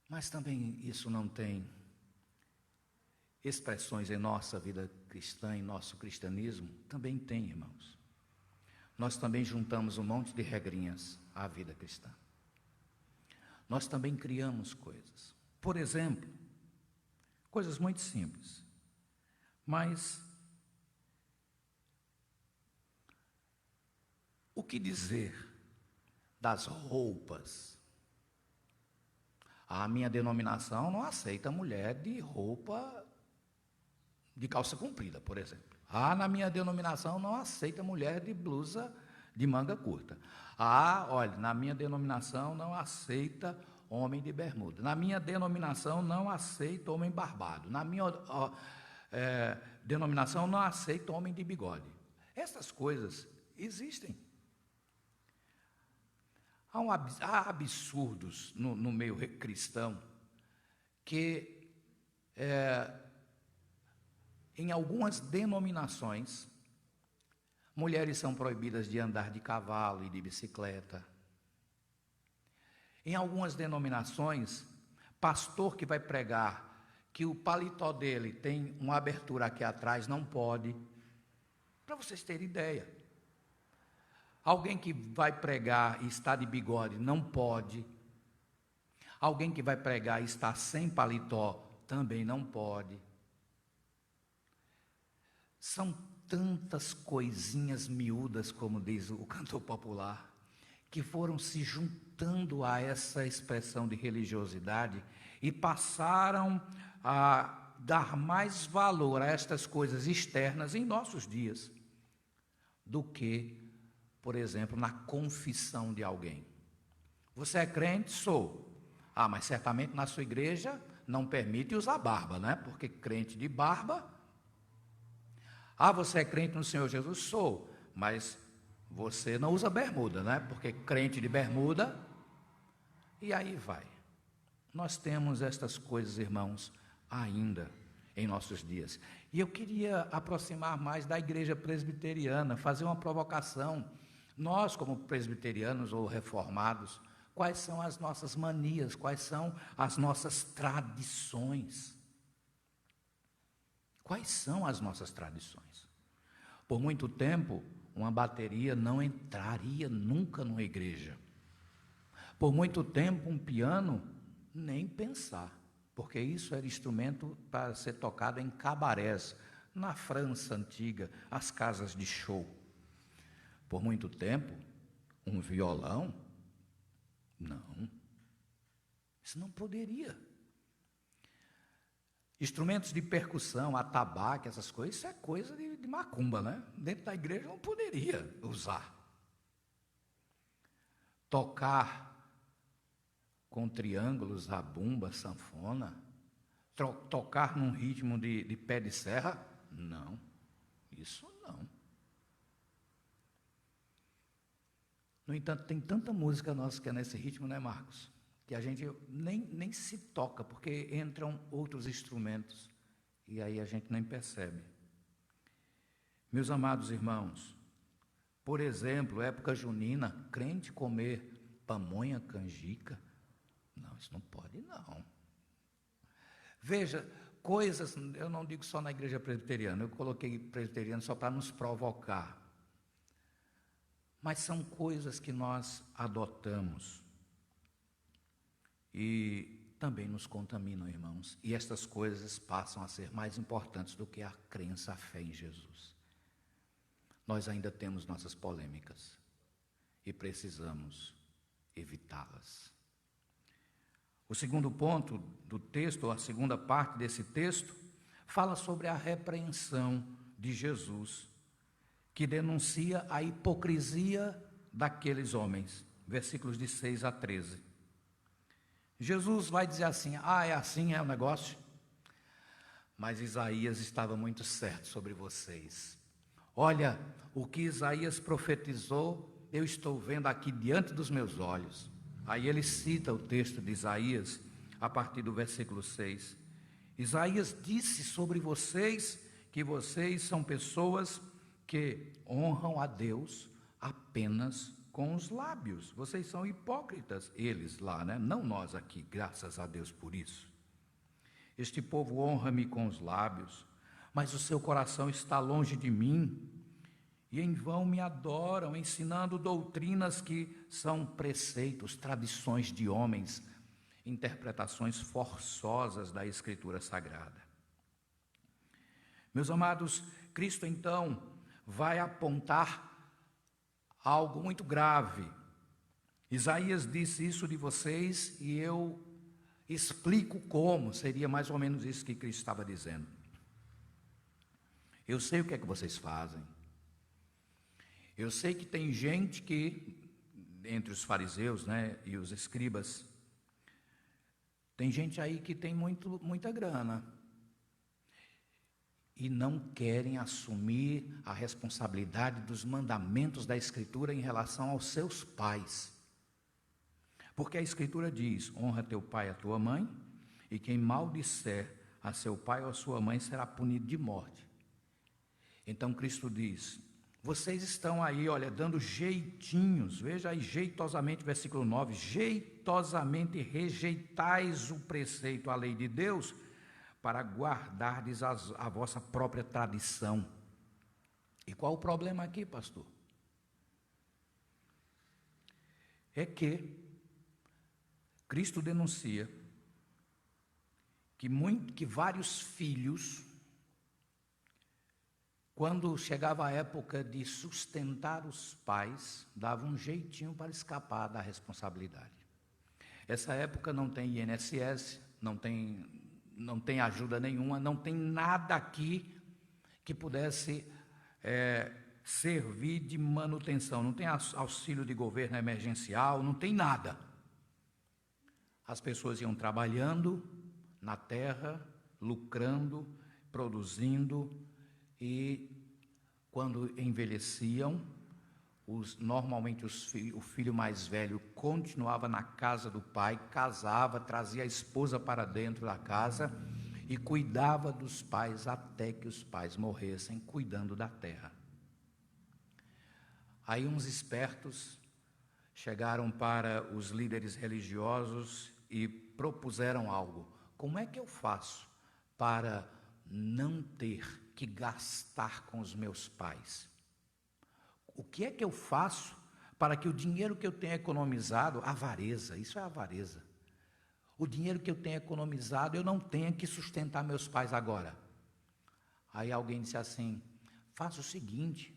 Mas também isso não tem expressões em nossa vida cristã, em nosso cristianismo? Também tem, irmãos. Nós também juntamos um monte de regrinhas à vida cristã. Nós também criamos coisas. Por exemplo, coisas muito simples, mas o que dizer das roupas? A minha denominação não aceita mulher de roupa de calça comprida, por exemplo. Na minha denominação não aceita mulher de blusa de manga curta. Olha, na minha denominação não aceita homem de bermuda. Na minha denominação não aceita homem barbado. denominação não aceita homem de bigode. Essas coisas existem. Há absurdos no meio cristão que, em algumas denominações, mulheres são proibidas de andar de cavalo e de bicicleta. Em algumas denominações, pastor que vai pregar que o paletó dele tem uma abertura aqui atrás não pode. Para vocês terem ideia. Alguém que vai pregar e está de bigode não pode. Alguém que vai pregar e está sem paletó também não pode. São tantas coisinhas miúdas, como diz o cantor popular, que foram se juntando a essa expressão de religiosidade e passaram a dar mais valor a estas coisas externas em nossos dias do que, por exemplo, na confissão de alguém. Você é crente? Sou. Ah, mas certamente na sua igreja não permite usar barba, né? Porque crente de barba. Ah, você é crente no Senhor Jesus? Sou. Mas você não usa bermuda, né? Porque crente de bermuda. E aí vai. Nós temos estas coisas, irmãos, ainda em nossos dias. E eu queria aproximar mais da igreja presbiteriana, fazer uma provocação. Nós, como presbiterianos ou reformados, quais são as nossas manias, quais são as nossas tradições? Quais são as nossas tradições? Por muito tempo, uma bateria não entraria nunca numa igreja. Por muito tempo, um piano, nem pensar. Porque isso era instrumento para ser tocado em cabarés, na França antiga, as casas de show. Por muito tempo, um violão, não, isso não poderia. Instrumentos de percussão, atabaque, essas coisas, isso é coisa de macumba, né? Dentro da igreja não poderia usar. Tocar com triângulos, zabumba, sanfona, tocar num ritmo de pé de serra, não, isso não. No entanto, tem tanta música nossa que é nesse ritmo, né, Marcos? Que a gente nem se toca, porque entram outros instrumentos, e aí a gente nem percebe. Meus amados irmãos, por exemplo, época junina, crente comer pamonha, canjica, não, isso não pode, não. Veja, coisas, eu não digo só na igreja presbiteriana, eu coloquei presbiteriano só para nos provocar. Mas são coisas que nós adotamos e também nos contaminam, irmãos. E estas coisas passam a ser mais importantes do que a crença, a fé em Jesus. Nós ainda temos nossas polêmicas e precisamos evitá-las. O segundo ponto do texto, ou a segunda parte desse texto, fala sobre a repreensão de Jesus, que denuncia a hipocrisia daqueles homens, versículos de 6 a 13. Jesus vai dizer assim, é assim é o negócio? Mas Isaías estava muito certo sobre vocês. Olha, o que Isaías profetizou, eu estou vendo aqui diante dos meus olhos. Aí ele cita o texto de Isaías, a partir do versículo 6. Isaías disse sobre vocês que vocês são pessoas que honram a Deus apenas com os lábios. Vocês são hipócritas, eles lá, né? Não nós aqui, graças a Deus por isso. Este povo honra-me com os lábios, mas o seu coração está longe de mim, e em vão me adoram, ensinando doutrinas que são preceitos, tradições de homens, interpretações forçosas da Escritura Sagrada. Meus amados, Cristo então vai apontar algo muito grave. Isaías disse isso de vocês e eu explico como, seria mais ou menos isso que Cristo estava dizendo. Eu sei o que é que vocês fazem. Eu sei que tem gente que, entre os fariseus, né, e os escribas, tem gente aí que tem muita grana. e não querem assumir a responsabilidade dos mandamentos da Escritura em relação aos seus pais. Porque a Escritura diz: honra teu pai e a tua mãe, e quem maldisser a seu pai ou a sua mãe será punido de morte. Então Cristo diz: vocês estão aí, olha, dando jeitinhos, veja aí jeitosamente, versículo 9, jeitosamente rejeitais o preceito, a lei de Deus, para guardardes a vossa própria tradição. E qual o problema aqui, pastor? É que Cristo denuncia que vários filhos, quando chegava a época de sustentar os pais, davam um jeitinho para escapar da responsabilidade. Essa época não tem INSS, não tem ajuda nenhuma, não tem nada aqui que pudesse servir de manutenção, não tem auxílio de governo emergencial, não tem nada. As pessoas iam trabalhando na terra, lucrando, produzindo, e quando envelheciam, normalmente o filho mais velho continuava na casa do pai, casava, trazia a esposa para dentro da casa e cuidava dos pais até que os pais morressem, cuidando da terra. Aí uns espertos chegaram para os líderes religiosos e propuseram algo: como é que eu faço para não ter que gastar com os meus pais? O que é que eu faço para que o dinheiro que eu tenho economizado, avareza, isso é avareza, o dinheiro que eu tenho economizado, eu não tenha que sustentar meus pais agora? Aí alguém disse assim: faça o seguinte,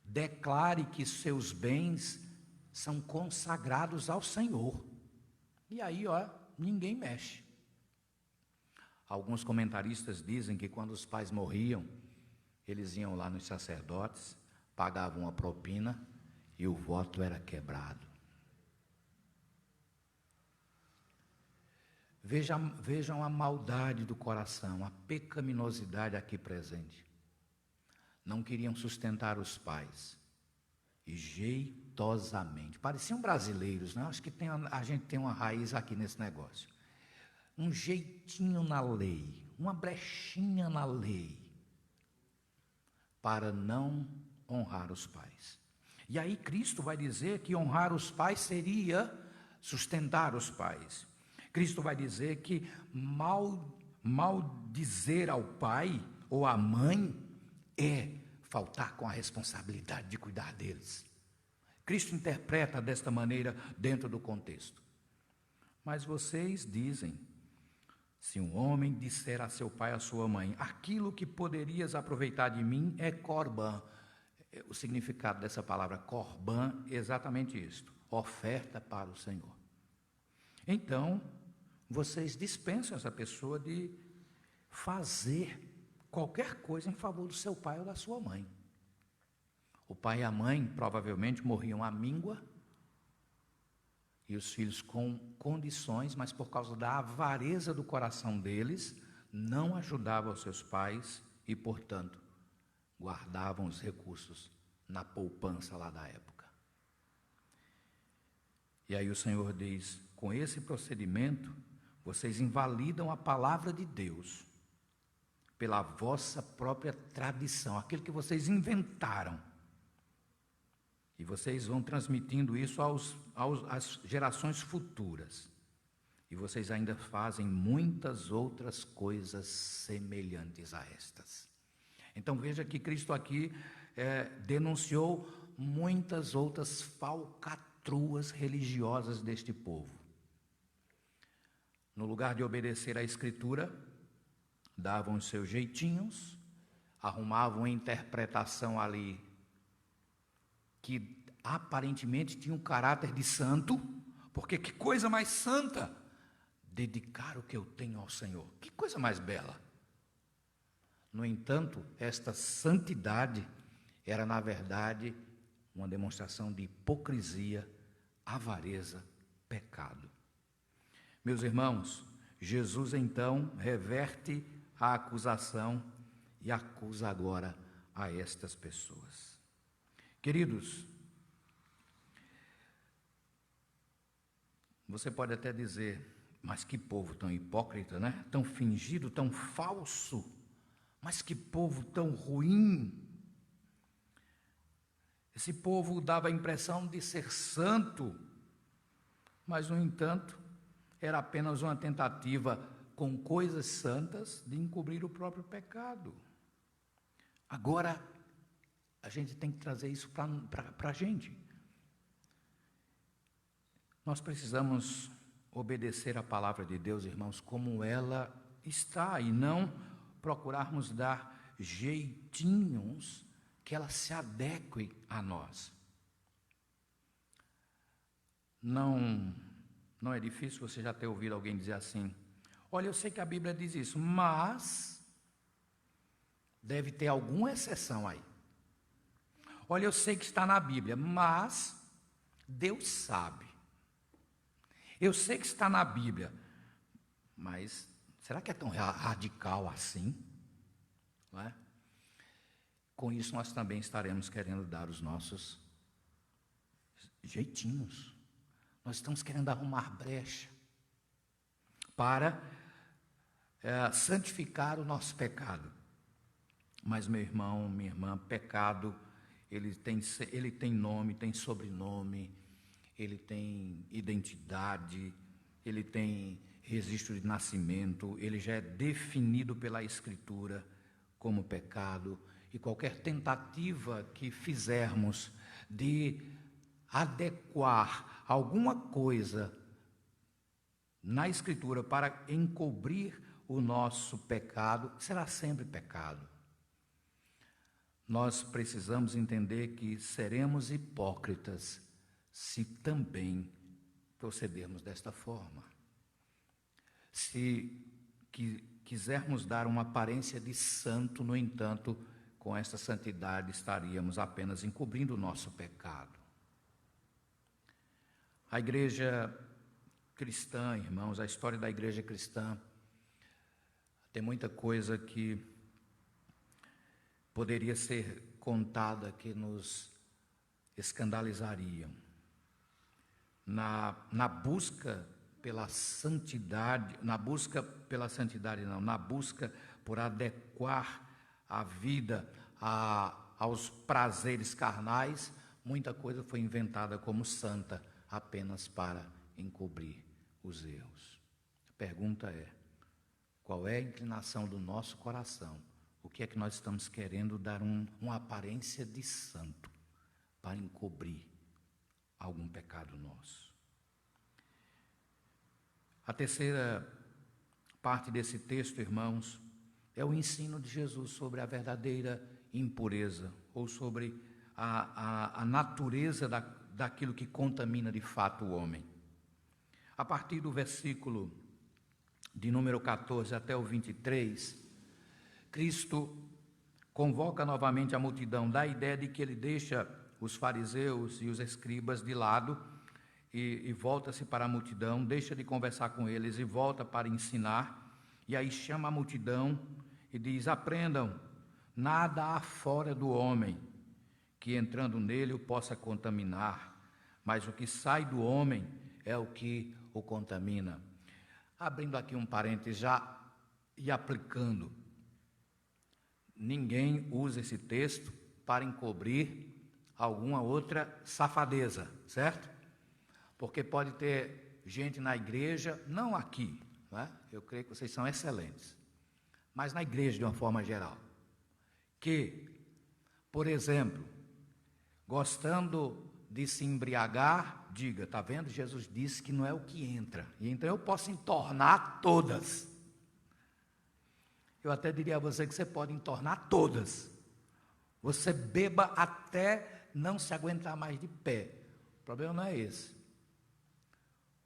declare que seus bens são consagrados ao Senhor. E aí, ninguém mexe. Alguns comentaristas dizem que quando os pais morriam, eles iam lá nos sacerdotes, pagavam uma propina e o voto era quebrado. Vejam a maldade do coração, a pecaminosidade aqui presente. Não queriam sustentar os pais. E jeitosamente, pareciam brasileiros, né? Acho que a gente tem uma raiz aqui nesse negócio. Um jeitinho na lei, uma brechinha na lei, para não honrar os pais. E aí Cristo vai dizer que honrar os pais seria sustentar os pais. Cristo vai dizer que maldizer ao pai ou à mãe é faltar com a responsabilidade de cuidar deles. Cristo interpreta desta maneira dentro do contexto. Mas vocês dizem: se um homem disser a seu pai, a sua mãe, aquilo que poderias aproveitar de mim é corbã. O significado dessa palavra corbã é exatamente isto: oferta para o Senhor. Então, vocês dispensam essa pessoa de fazer qualquer coisa em favor do seu pai ou da sua mãe. O pai e a mãe provavelmente morriam à míngua, e os filhos com condições, mas por causa da avareza do coração deles, não ajudavam os seus pais e, portanto, guardavam os recursos na poupança lá da época. E aí o Senhor diz: com esse procedimento, vocês invalidam a palavra de Deus pela vossa própria tradição, aquilo que vocês inventaram. E vocês vão transmitindo isso às gerações futuras. E vocês ainda fazem muitas outras coisas semelhantes a estas. Então veja que Cristo aqui denunciou muitas outras falcatruas religiosas deste povo. No lugar de obedecer à Escritura, davam os seus jeitinhos, arrumavam uma interpretação ali que aparentemente tinha um caráter de santo, porque que coisa mais santa dedicar o que eu tenho ao Senhor, que coisa mais bela. No entanto, esta santidade era, na verdade, uma demonstração de hipocrisia, avareza, pecado. Meus irmãos, Jesus então reverte a acusação e acusa agora a estas pessoas. Queridos, você pode até dizer, mas que povo tão hipócrita, né? Tão fingido, tão falso, mas que povo tão ruim. Esse povo dava a impressão de ser santo, mas, no entanto, era apenas uma tentativa com coisas santas de encobrir o próprio pecado. Agora, a gente tem que trazer isso para a gente. Nós precisamos obedecer a palavra de Deus, irmãos, como ela está, e não procurarmos dar jeitinhos que ela se adeque a nós. Não é difícil você já ter ouvido alguém dizer assim: olha, eu sei que a Bíblia diz isso, mas deve ter alguma exceção aí. Olha, eu sei que está na Bíblia, mas Deus sabe. Eu sei que está na Bíblia, mas será que é tão radical assim? Não é? Com isso, nós também estaremos querendo dar os nossos jeitinhos. Nós estamos querendo arrumar brecha para santificar o nosso pecado. Mas, meu irmão, minha irmã, pecado, ele tem nome, tem sobrenome, ele tem identidade, ele tem registro de nascimento, ele já é definido pela Escritura como pecado. E qualquer tentativa que fizermos de adequar alguma coisa na Escritura para encobrir o nosso pecado, será sempre pecado. Nós precisamos entender que seremos hipócritas se também procedermos desta forma. Se quisermos dar uma aparência de santo, no entanto, com esta santidade estaríamos apenas encobrindo o nosso pecado. A igreja cristã, irmãos, a história da igreja cristã, tem muita coisa que poderia ser contada que nos escandalizariam. Na busca pela santidade, na busca por adequar a vida aos prazeres carnais, muita coisa foi inventada como santa, apenas para encobrir os erros. A pergunta é: qual é a inclinação do nosso coração? O que é que nós estamos querendo dar uma aparência de santo para encobrir algum pecado nosso? A terceira parte desse texto, irmãos, é o ensino de Jesus sobre a verdadeira impureza, ou sobre a natureza daquilo que contamina de fato o homem. A partir do versículo de número 14 até o 23, Cristo convoca novamente a multidão, dá a ideia de que ele deixa os fariseus e os escribas de lado e volta-se para a multidão, deixa de conversar com eles e volta para ensinar, e aí chama a multidão e diz: aprendam, nada há fora do homem que entrando nele o possa contaminar, mas o que sai do homem é o que o contamina. Abrindo aqui um parênteses já e aplicando, ninguém usa esse texto para encobrir alguma outra safadeza, certo? Porque pode ter gente na igreja, não aqui, né? Eu creio que vocês são excelentes, mas na igreja de uma forma geral, que, por exemplo, gostando de se embriagar, diga: está vendo? Jesus disse que não é o que entra, e então eu posso entornar todas. Eu até diria a você que você pode entornar todas. Você beba até não se aguentar mais de pé. O problema não é esse.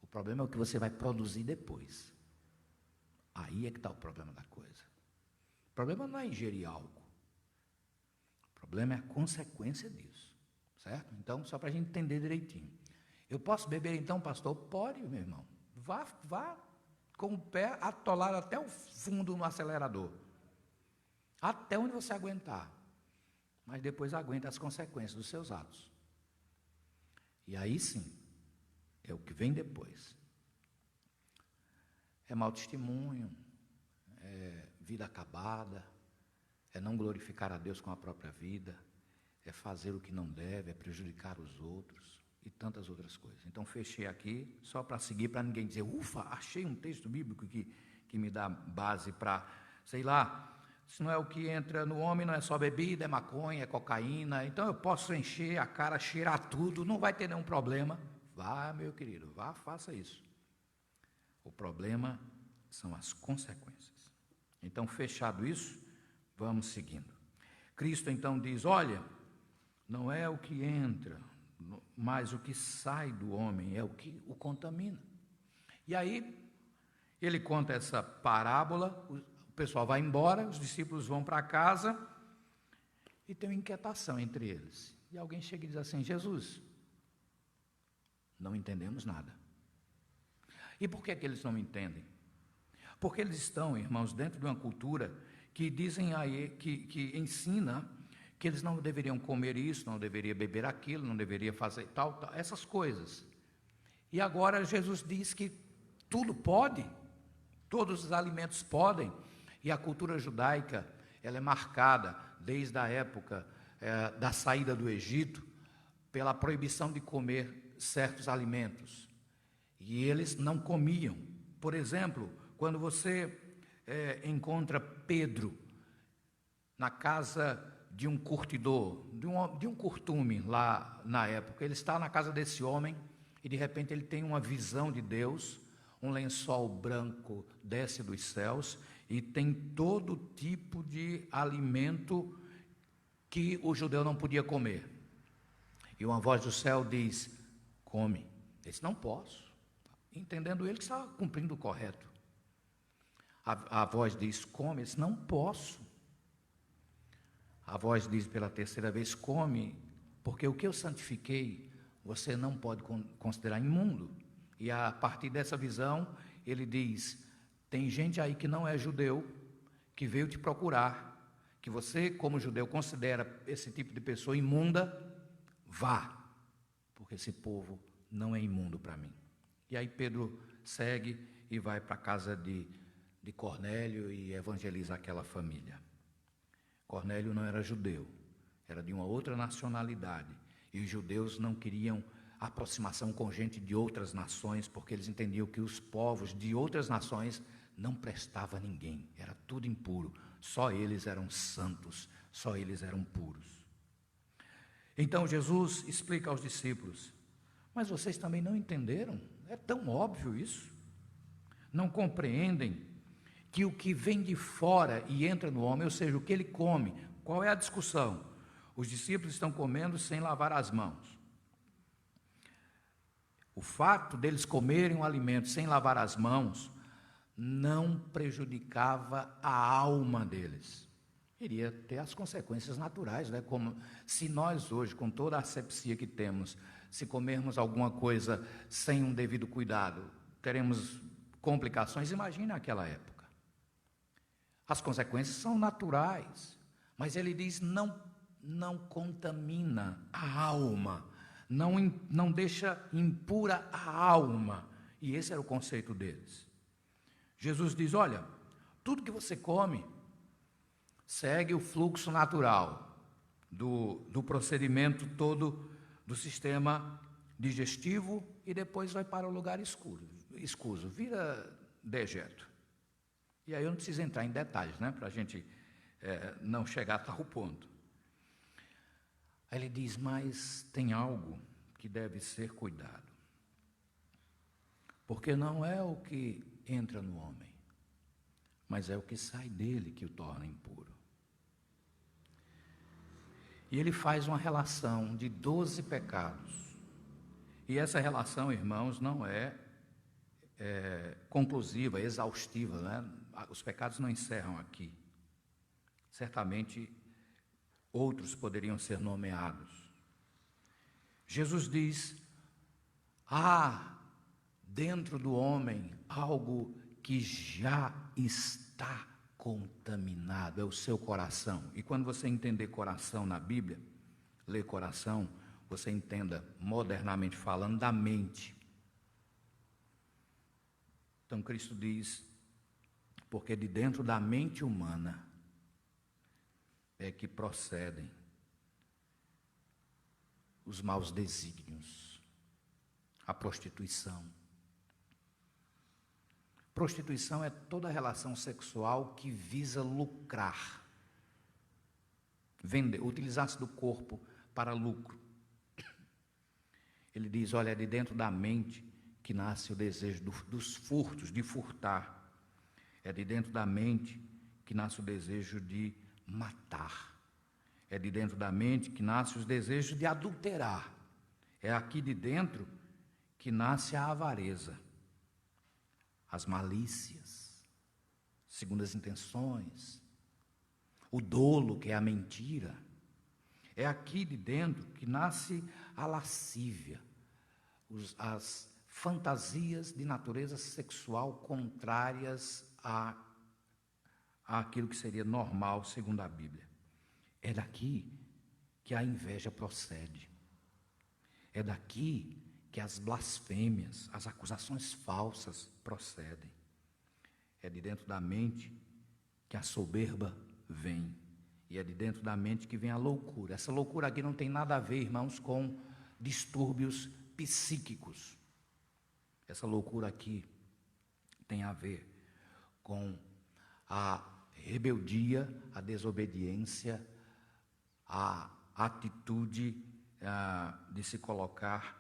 O problema é o que você vai produzir depois. Aí é que está o problema da coisa. O problema não é ingerir álcool. O problema é a consequência disso. Certo? Então, só para a gente entender direitinho. Eu posso beber então, pastor? Pode, meu irmão. Vá com o pé atolado até o fundo no acelerador. até onde você aguentar, mas depois aguenta as consequências dos seus atos. E aí sim, é o que vem depois. É mau testemunho, é vida acabada, é não glorificar a Deus com a própria vida, é fazer o que não deve, é prejudicar os outros e tantas outras coisas. Então fechei aqui, só para seguir, para ninguém dizer, ufa, achei um texto bíblico que me dá base para, sei lá, se não é o que entra no homem, não é só bebida, é maconha, é cocaína, então eu posso encher a cara, cheirar tudo, não vai ter nenhum problema. Vá, meu querido, vá, faça isso. O problema são as consequências. Então, fechado isso, vamos seguindo. Cristo então diz, olha, não é o que entra, mas o que sai do homem é o que o contamina. E aí, ele conta essa parábola, o pessoal vai embora, os discípulos vão para casa e tem uma inquietação entre eles. E alguém chega e diz assim, Jesus, não entendemos nada. E por que eles não entendem? Porque eles estão, irmãos, dentro de uma cultura que dizem aí, que ensina que eles não deveriam comer isso, não deveriam beber aquilo, não deveriam fazer tal, essas coisas. E agora Jesus diz que tudo pode, todos os alimentos podem, e a cultura judaica, ela é marcada desde a época da saída do Egito, pela proibição de comer certos alimentos. E eles não comiam. Por exemplo, quando você encontra Pedro na casa de um curtidor, de um curtume lá na época, ele está na casa desse homem e de repente ele tem uma visão de Deus, um lençol branco desce dos céus e tem todo tipo de alimento que o judeu não podia comer. E uma voz do céu diz, come. Ele disse, não posso. Entendendo ele que estava cumprindo o correto. A voz diz, come. Ele disse, não posso. A voz diz pela terceira vez, come, porque o que eu santifiquei, você não pode considerar imundo. E a partir dessa visão, ele diz, tem gente aí que não é judeu, que veio te procurar, que você, como judeu, considera esse tipo de pessoa imunda, vá, porque esse povo não é imundo para mim. E aí Pedro segue e vai para a casa de Cornélio e evangeliza aquela família. Cornélio não era judeu, era de uma outra nacionalidade. E os judeus não queriam aproximação com gente de outras nações, porque eles entendiam que os povos de outras nações não prestavam a ninguém, era tudo impuro. Só eles eram santos, só eles eram puros. Então Jesus explica aos discípulos, mas vocês também não entenderam? É tão óbvio isso. Não compreendem que o que vem de fora e entra no homem, ou seja, o que ele come, qual é a discussão? Os discípulos estão comendo sem lavar as mãos. O fato deles comerem um alimento sem lavar as mãos não prejudicava a alma deles. Iria ter as consequências naturais, né? Como se nós hoje, com toda a asepsia que temos, se comermos alguma coisa sem um devido cuidado, teremos complicações. Imagine naquela época. As consequências são naturais, mas ele diz, não contamina a alma, não deixa impura a alma. E esse era o conceito deles. Jesus diz, olha, tudo que você come segue o fluxo natural do procedimento todo do sistema digestivo e depois vai para o lugar escuso, vira dejeto. E aí eu não preciso entrar em detalhes, né, para a gente não chegar a tal ponto. Aí ele diz, mas tem algo que deve ser cuidado. Porque não é o que entra no homem, mas é o que sai dele que o torna impuro. E ele faz uma relação de 12 pecados. E essa relação, irmãos, não é conclusiva, exaustiva, né? Os pecados não encerram aqui. Certamente, outros poderiam ser nomeados. Jesus diz, há dentro do homem algo que já está contaminado, é o seu coração. E quando você entender coração na Bíblia, ler coração, você entenda, modernamente falando, da mente. Então Cristo diz, porque de dentro da mente humana é que procedem os maus desígnios, a prostituição. Prostituição é toda relação sexual que visa lucrar, vender, utilizar-se do corpo para lucro. Ele diz, olha, é de dentro da mente que nasce o desejo dos furtos, de furtar. É de dentro da mente que nasce o desejo de matar. É de dentro da mente que nasce os desejos de adulterar. É aqui de dentro que nasce a avareza, as malícias, segundas intenções, o dolo, que é a mentira. É aqui de dentro que nasce a lascívia, as fantasias de natureza sexual contrárias àquilo que seria normal, segundo a Bíblia. É daqui que a inveja procede. É daqui que as blasfêmias, as acusações falsas procedem. É de dentro da mente que a soberba vem. E é de dentro da mente que vem a loucura. Essa loucura aqui não tem nada a ver, irmãos, com distúrbios psíquicos. Essa loucura aqui tem a ver com a rebeldia, a desobediência, a atitude de se colocar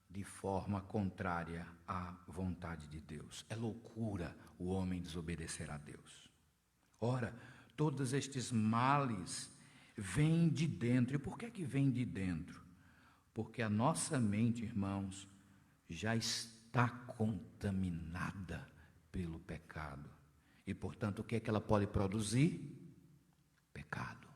de forma contrária à vontade de Deus. É loucura o homem desobedecer a Deus. Ora, todos estes males vêm de dentro. E por que vêm de dentro? Porque a nossa mente, irmãos, já está contaminada pelo pecado. E, portanto, o que é que ela pode produzir? Pecado.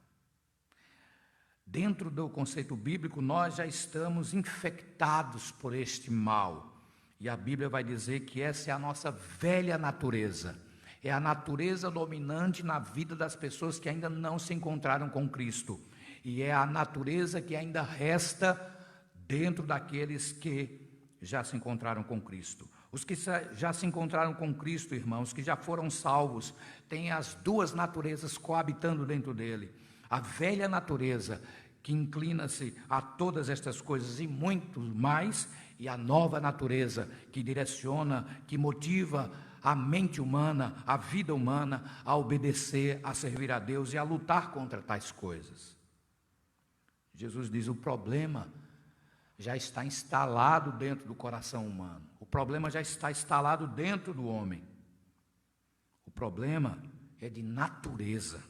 Dentro do conceito bíblico, nós já estamos infectados por este mal. E a Bíblia vai dizer que essa é a nossa velha natureza. É a natureza dominante na vida das pessoas que ainda não se encontraram com Cristo. E é a natureza que ainda resta dentro daqueles que já se encontraram com Cristo. Os que já se encontraram com Cristo, irmãos, que já foram salvos, têm as duas naturezas coabitando dentro dele. A velha natureza, que inclina-se a todas estas coisas e muito mais, e a nova natureza, que direciona, que motiva a mente humana, a vida humana, a obedecer, a servir a Deus e a lutar contra tais coisas. Jesus diz, o problema já está instalado dentro do coração humano. O problema já está instalado dentro do homem. O problema é de natureza.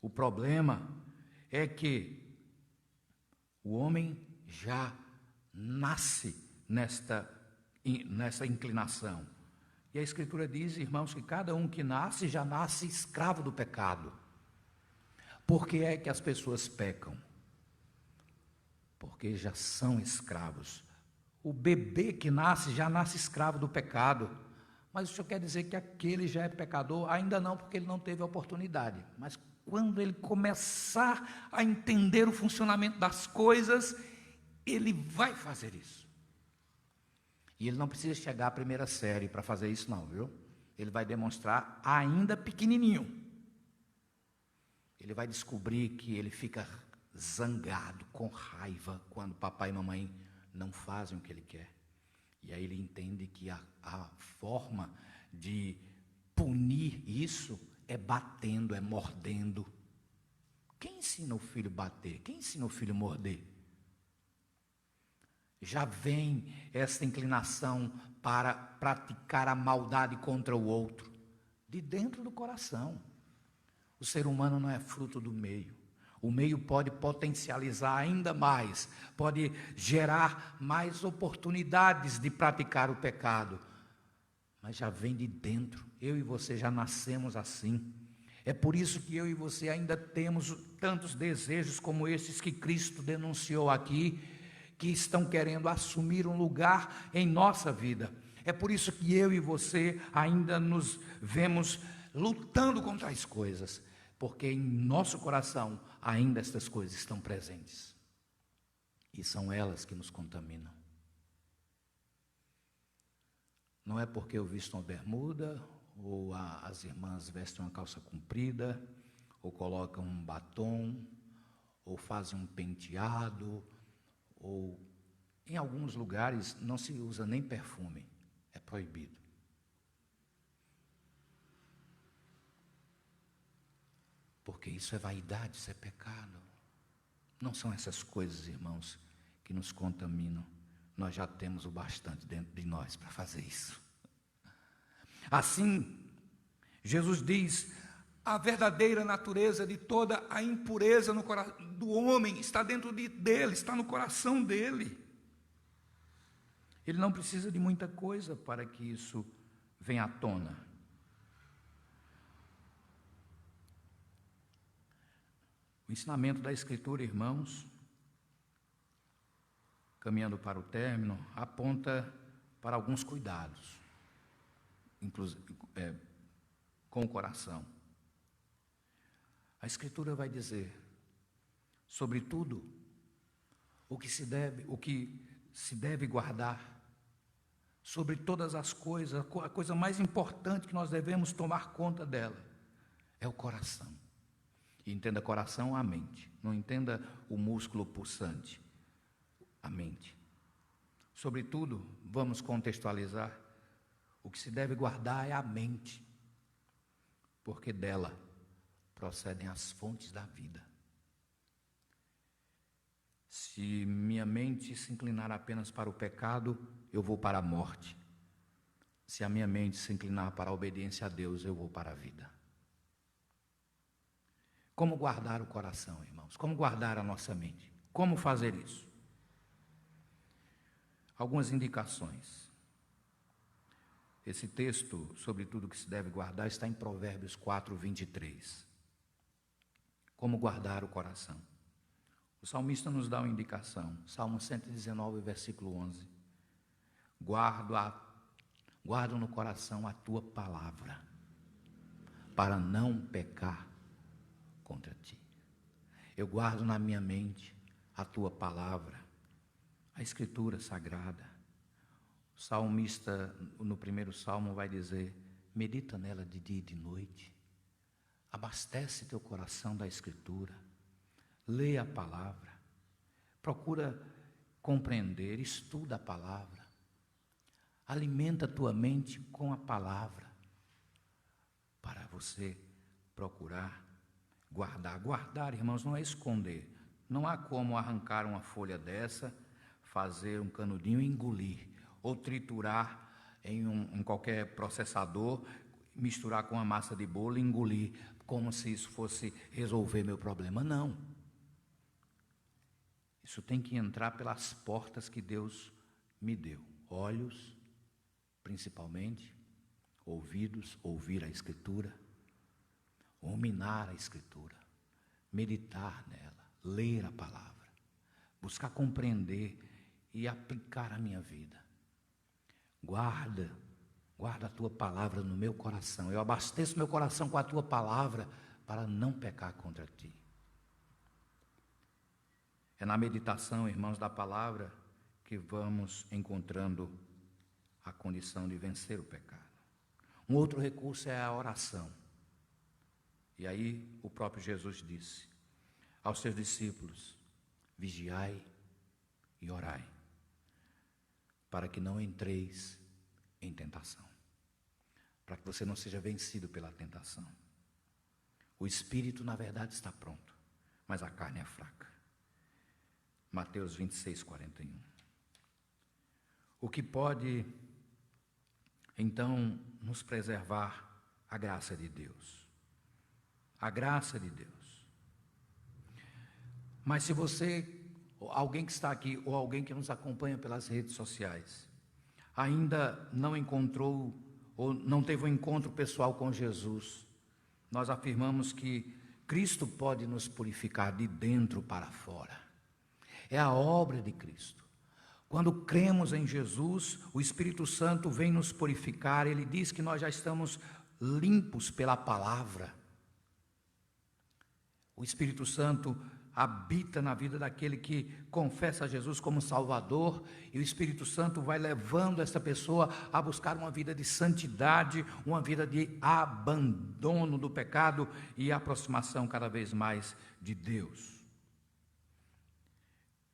O problema é que o homem já nasce nessa inclinação. E a Escritura diz, irmãos, que cada um que nasce, já nasce escravo do pecado. Por que é que as pessoas pecam? Porque já são escravos. O bebê que nasce, já nasce escravo do pecado. Mas isso quer dizer que aquele já é pecador? Ainda não, porque ele não teve a oportunidade. Mas quando ele começar a entender o funcionamento das coisas, ele vai fazer isso. E ele não precisa chegar à primeira série para fazer isso não, viu? Ele vai demonstrar ainda pequenininho. Ele vai descobrir que ele fica zangado, com raiva, quando papai e mamãe não fazem o que ele quer. E aí ele entende que a forma de punir isso é batendo, é mordendo. Quem ensina o filho a bater? Quem ensina o filho a morder? Já vem essa inclinação para praticar a maldade contra o outro, de dentro do coração. O ser humano não é fruto do meio. O meio pode potencializar ainda mais, pode gerar mais oportunidades de praticar o pecado, mas já vem de dentro. Eu e você já nascemos assim. É por isso que eu e você ainda temos tantos desejos como esses que Cristo denunciou aqui, que estão querendo assumir um lugar em nossa vida. É por isso que eu e você ainda nos vemos lutando contra as coisas, porque em nosso coração ainda estas coisas estão presentes. E são elas que nos contaminam. Não é porque eu visto uma bermuda, ou as irmãs vestem uma calça comprida, ou colocam um batom, ou fazem um penteado, ou em alguns lugares não se usa nem perfume, é proibido. Porque isso é vaidade, isso é pecado. Não são essas coisas, irmãos, que nos contaminam. Nós já temos o bastante dentro de nós para fazer isso. Assim, Jesus diz, a verdadeira natureza de toda a impureza no coração do homem está dentro dele, está no coração dele. Ele não precisa de muita coisa para que isso venha à tona. O ensinamento da Escritura, irmãos, caminhando para o término, aponta para alguns cuidados, inclusive com o coração. A Escritura vai dizer, sobretudo, o que se deve guardar, sobre todas as coisas, a coisa mais importante que nós devemos tomar conta dela é o coração. E entenda coração, a mente. Não entenda o músculo pulsante, a mente. Sobretudo, vamos contextualizar, o que se deve guardar é a mente, porque dela procedem as fontes da vida. Se minha mente se inclinar apenas para o pecado, eu vou para a morte. Se a minha mente se inclinar para a obediência a Deus, eu vou para a vida. Como guardar o coração, irmãos? Como guardar a nossa mente? Como fazer isso? Algumas indicações. Esse texto, sobre tudo que se deve guardar, está em Provérbios 4, 23. Como guardar o coração? O salmista nos dá uma indicação. Salmo 119, versículo 11. Guardo no coração a tua palavra, para não pecar contra ti. Eu guardo na minha mente a tua palavra, a Escritura sagrada. O salmista, no primeiro salmo, vai dizer, medita nela de dia e de noite, abastece teu coração da Escritura, lê a palavra, procura compreender, estuda a palavra, alimenta tua mente com a palavra, para você procurar guardar. Guardar, irmãos, não é esconder. Não há como arrancar uma folha dessa, fazer um canudinho e engolir, ou triturar em qualquer processador, misturar com a massa de bolo e engolir, como se isso fosse resolver meu problema. Não. Isso tem que entrar pelas portas que Deus me deu. Olhos, principalmente, ouvidos, ouvir a Escritura, ruminar a Escritura, meditar nela, ler a palavra, buscar compreender e aplicar a minha vida. Guarda a tua palavra no meu coração. Eu abasteço meu coração com a tua palavra para não pecar contra ti. É na meditação, irmãos, da palavra que vamos encontrando a condição de vencer o pecado. Um outro recurso é a oração. E aí o próprio Jesus disse aos seus discípulos, vigiai e orai, para que não entreis em tentação, para que você não seja vencido pela tentação. O espírito, na verdade, está pronto, mas a carne é fraca. Mateus 26, 41. O que pode, então, nos preservar? A graça de Deus. A graça de Deus. Mas se você, alguém que está aqui, ou alguém que nos acompanha pelas redes sociais, ainda não encontrou, ou não teve um encontro pessoal com Jesus, nós afirmamos que Cristo pode nos purificar de dentro para fora. É a obra de Cristo. Quando cremos em Jesus, o Espírito Santo vem nos purificar. Ele diz que nós já estamos limpos pela palavra. O Espírito Santo habita na vida daquele que confessa Jesus como Salvador, e o Espírito Santo vai levando essa pessoa a buscar uma vida de santidade, uma vida de abandono do pecado e aproximação cada vez mais de Deus.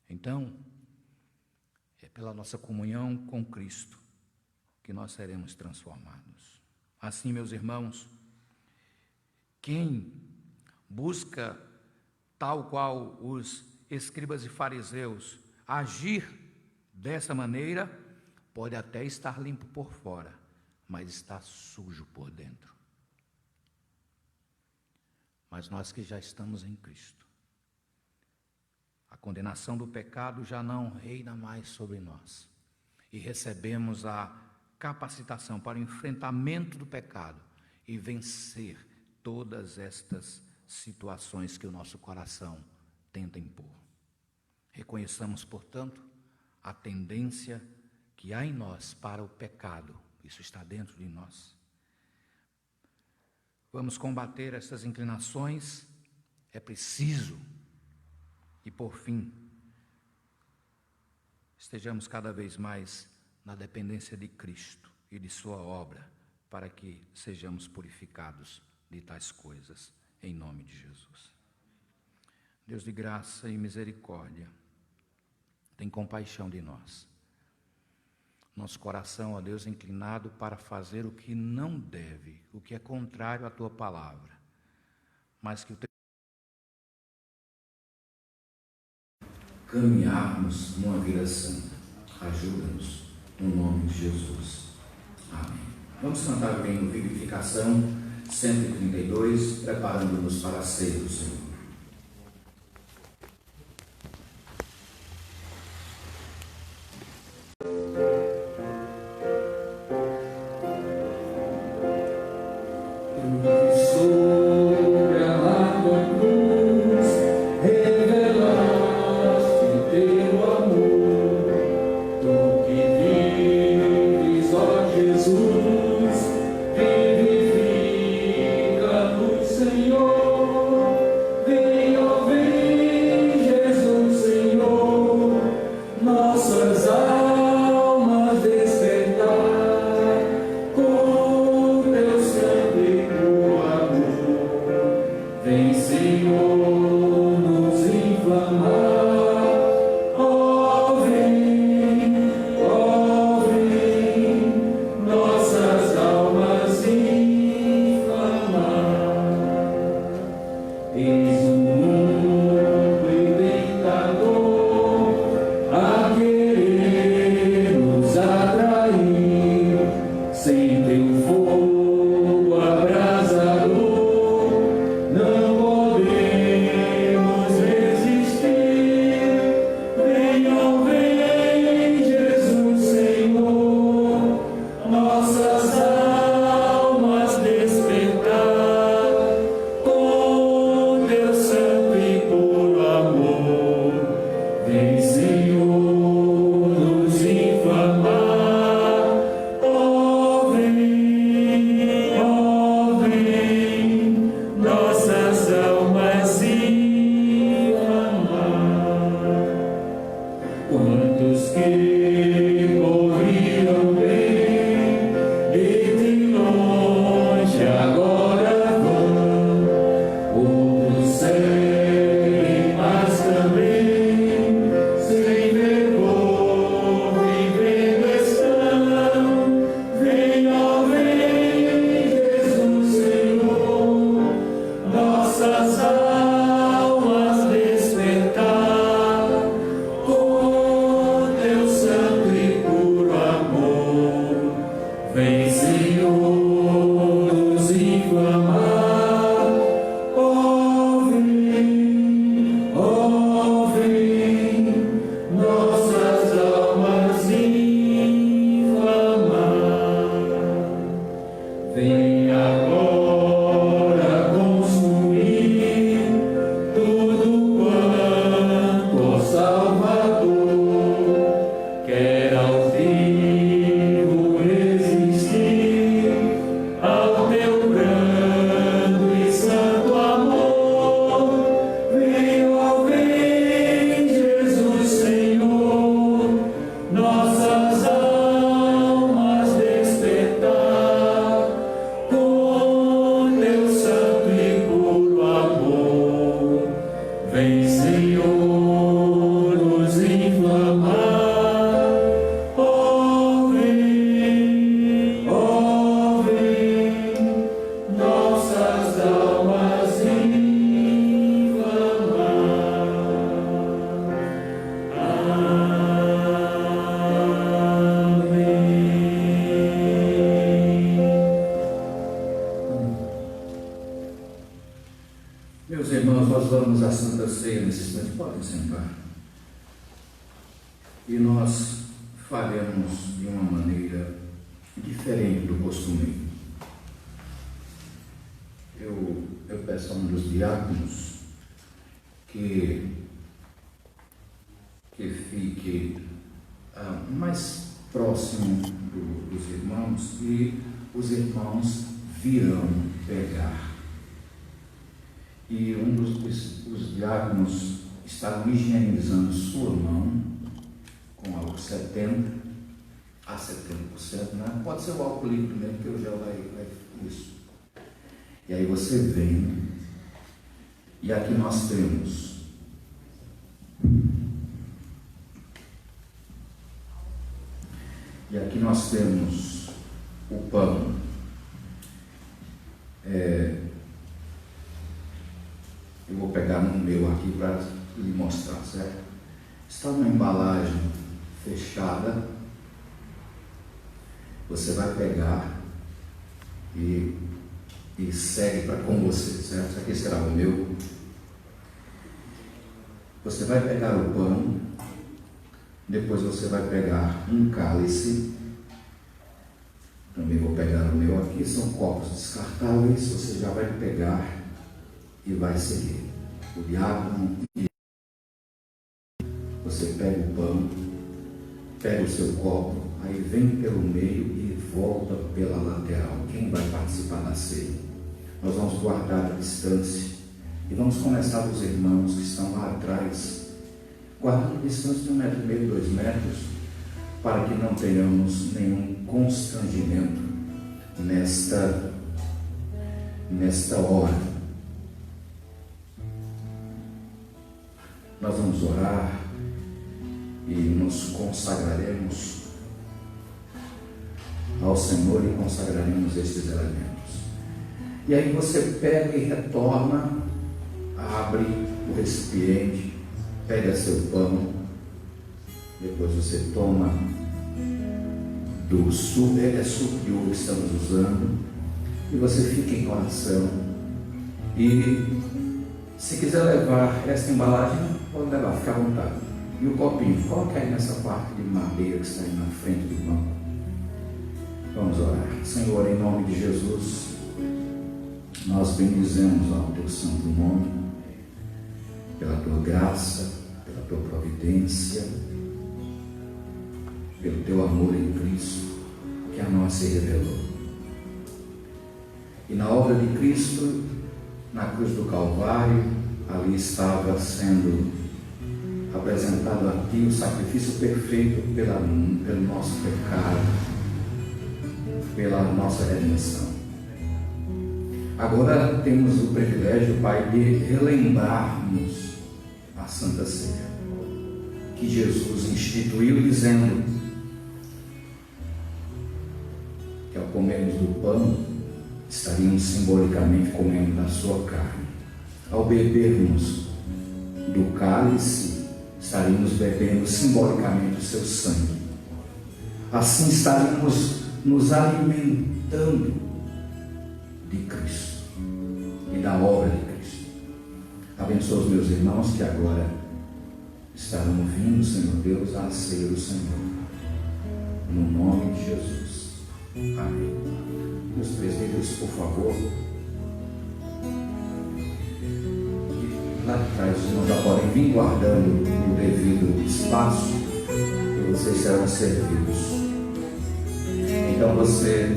Então, é pela nossa comunhão com Cristo que nós seremos transformados. Assim, meus irmãos, quem busca, tal qual os escribas e fariseus, agir dessa maneira, pode até estar limpo por fora, mas está sujo por dentro. Mas nós que já estamos em Cristo, a condenação do pecado já não reina mais sobre nós, e recebemos a capacitação para o enfrentamento do pecado e vencer todas estas situações que o nosso coração tenta impor. Reconheçamos, portanto, a tendência que há em nós para o pecado. Isso está dentro de nós. Vamos combater essas inclinações, é preciso. E por fim, estejamos cada vez mais na dependência de Cristo e de sua obra, para que sejamos purificados de tais coisas. Em nome de Jesus. Deus de graça e misericórdia, tem compaixão de nós. Nosso coração, ó Deus, inclinado para fazer o que não deve, o que é contrário à Tua palavra, mas que o Teu caminharmos numa vida santa. Ajuda-nos, no nome de Jesus. Amém. Vamos cantar o hino Vivificação 132, preparando-nos para a ceia do Senhor. Deus ceia nesse instante, podem sentar. E nós faremos de uma maneira diferente do costume. Eu peço a um dos diáconos que fique mais próximo dos irmãos, e os irmãos virão pegar. E um dos diáconos está higienizando sua mão com álcool 70% a 70%, né? Pode ser o álcool líquido mesmo, que o gel vai isso. E aí você vem, e aqui nós temos o pão. Eu vou pegar no meu aqui para lhe mostrar, certo? Está numa embalagem fechada. Você vai pegar e segue para com você, certo? Isso aqui será o meu. Você vai pegar o pão, depois você vai pegar um cálice. Também vou pegar o meu aqui, são copos descartáveis. Você já vai pegar e vai seguir. O diácono, você pega o pão, pega o seu copo, aí vem pelo meio e volta pela lateral. Quem vai participar da ceia? Nós vamos guardar a distância e vamos começar dos irmãos que estão lá atrás, guardando a distância de 1,5 metro, 2 metros, para que não tenhamos nenhum constrangimento nesta hora. Nós vamos orar e nos consagraremos ao Senhor e consagraremos estes elementos. E aí você pega e retorna, abre o recipiente, pega seu pão, depois você toma do suco, é suco de uva que estamos usando, e você fica em oração. E se quiser levar essa embalagem, pode levar, fica à vontade. E o copinho, coloque aí nessa parte de madeira que está aí na frente do banco. Vamos orar. Senhor, em nome de Jesus, nós bendizemos ao teu santo nome, pela tua graça, pela tua providência, pelo teu amor em Cristo, que a nós se revelou. E na obra de Cristo, na cruz do Calvário, ali estava sendo apresentado a ti o sacrifício perfeito pelo nosso pecado, pela nossa redenção. Agora temos o privilégio, Pai, de relembrarmos a Santa Ceia, que Jesus instituiu, dizendo que ao comermos do pão, estaríamos simbolicamente comendo da sua carne. Ao bebermos do cálice, estaríamos bebendo simbolicamente o seu sangue. Assim estaríamos nos alimentando de Cristo e da obra de Cristo. Abençoa os meus irmãos que agora estarão ouvindo, Senhor Deus, a ceia do Senhor. No nome de Jesus. Amém. Meus presbíteros, por favor. E lá de trás, os irmãos já podem vir guardando o devido espaço e vocês serão servidos. Então você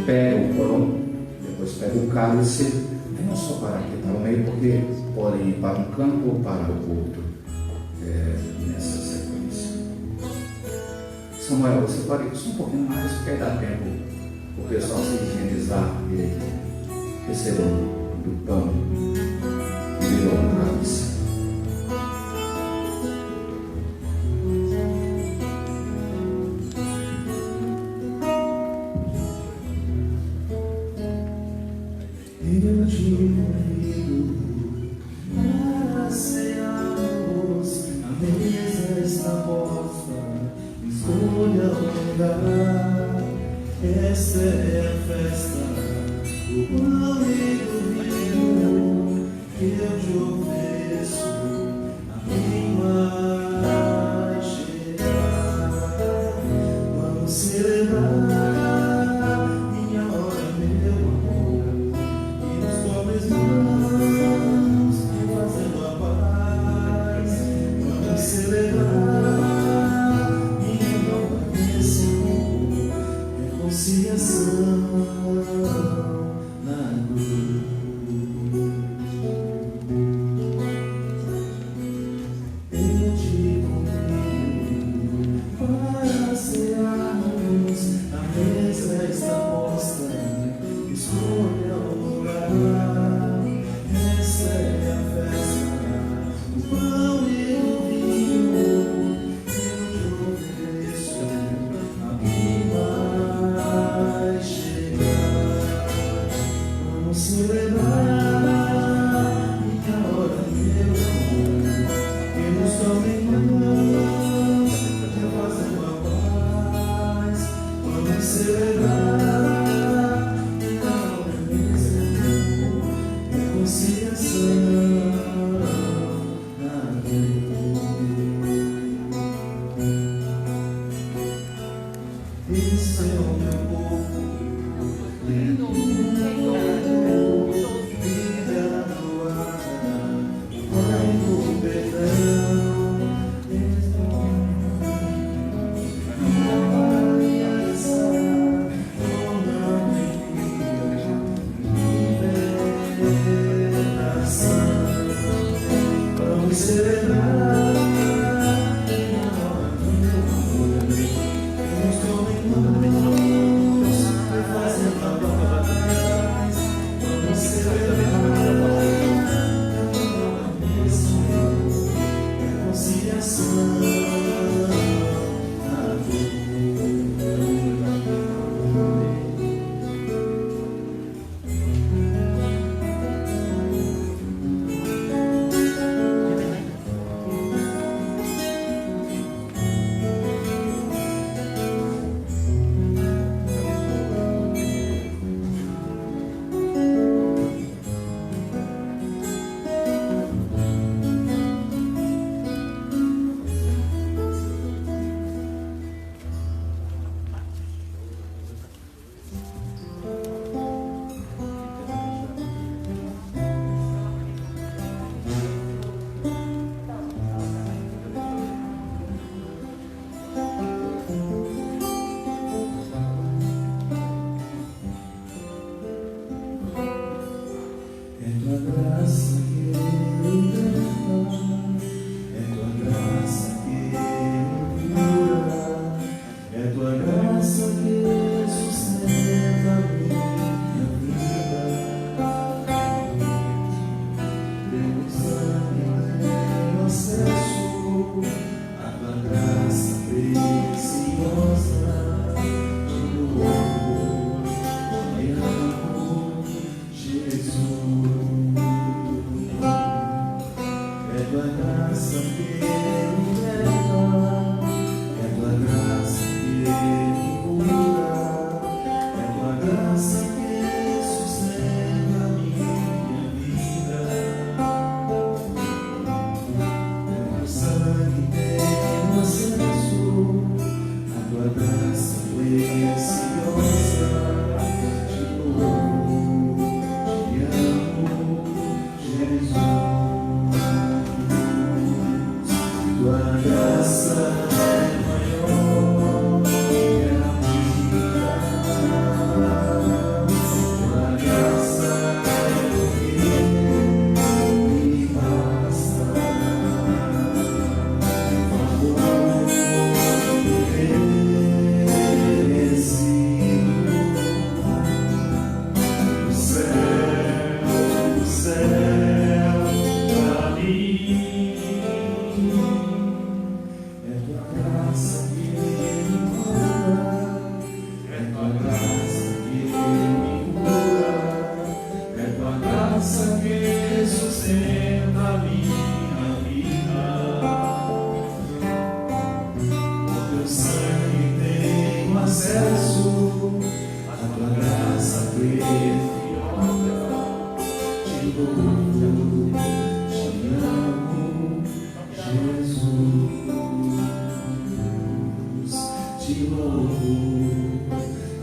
pega o pão, depois pega o cálice. Não só para aqui, para o meio, porque podem ir para um canto ou para o outro nessa sequência. Samuel, você pode ir só um pouquinho mais, porque aí dá tempo o pessoal se higienizar e receber do pão e do cálice. Eu te convido para cearmos, a mesa está posta, escolha o lugar. Esta é a festa do pão e do vinho, eu te ofereço a minha chegar. Vamos celebrar minha hora, meu amor, e nos pobres mãos fazendo a paz. Vamos celebrar minha nova bênção, reconciliação na cruz.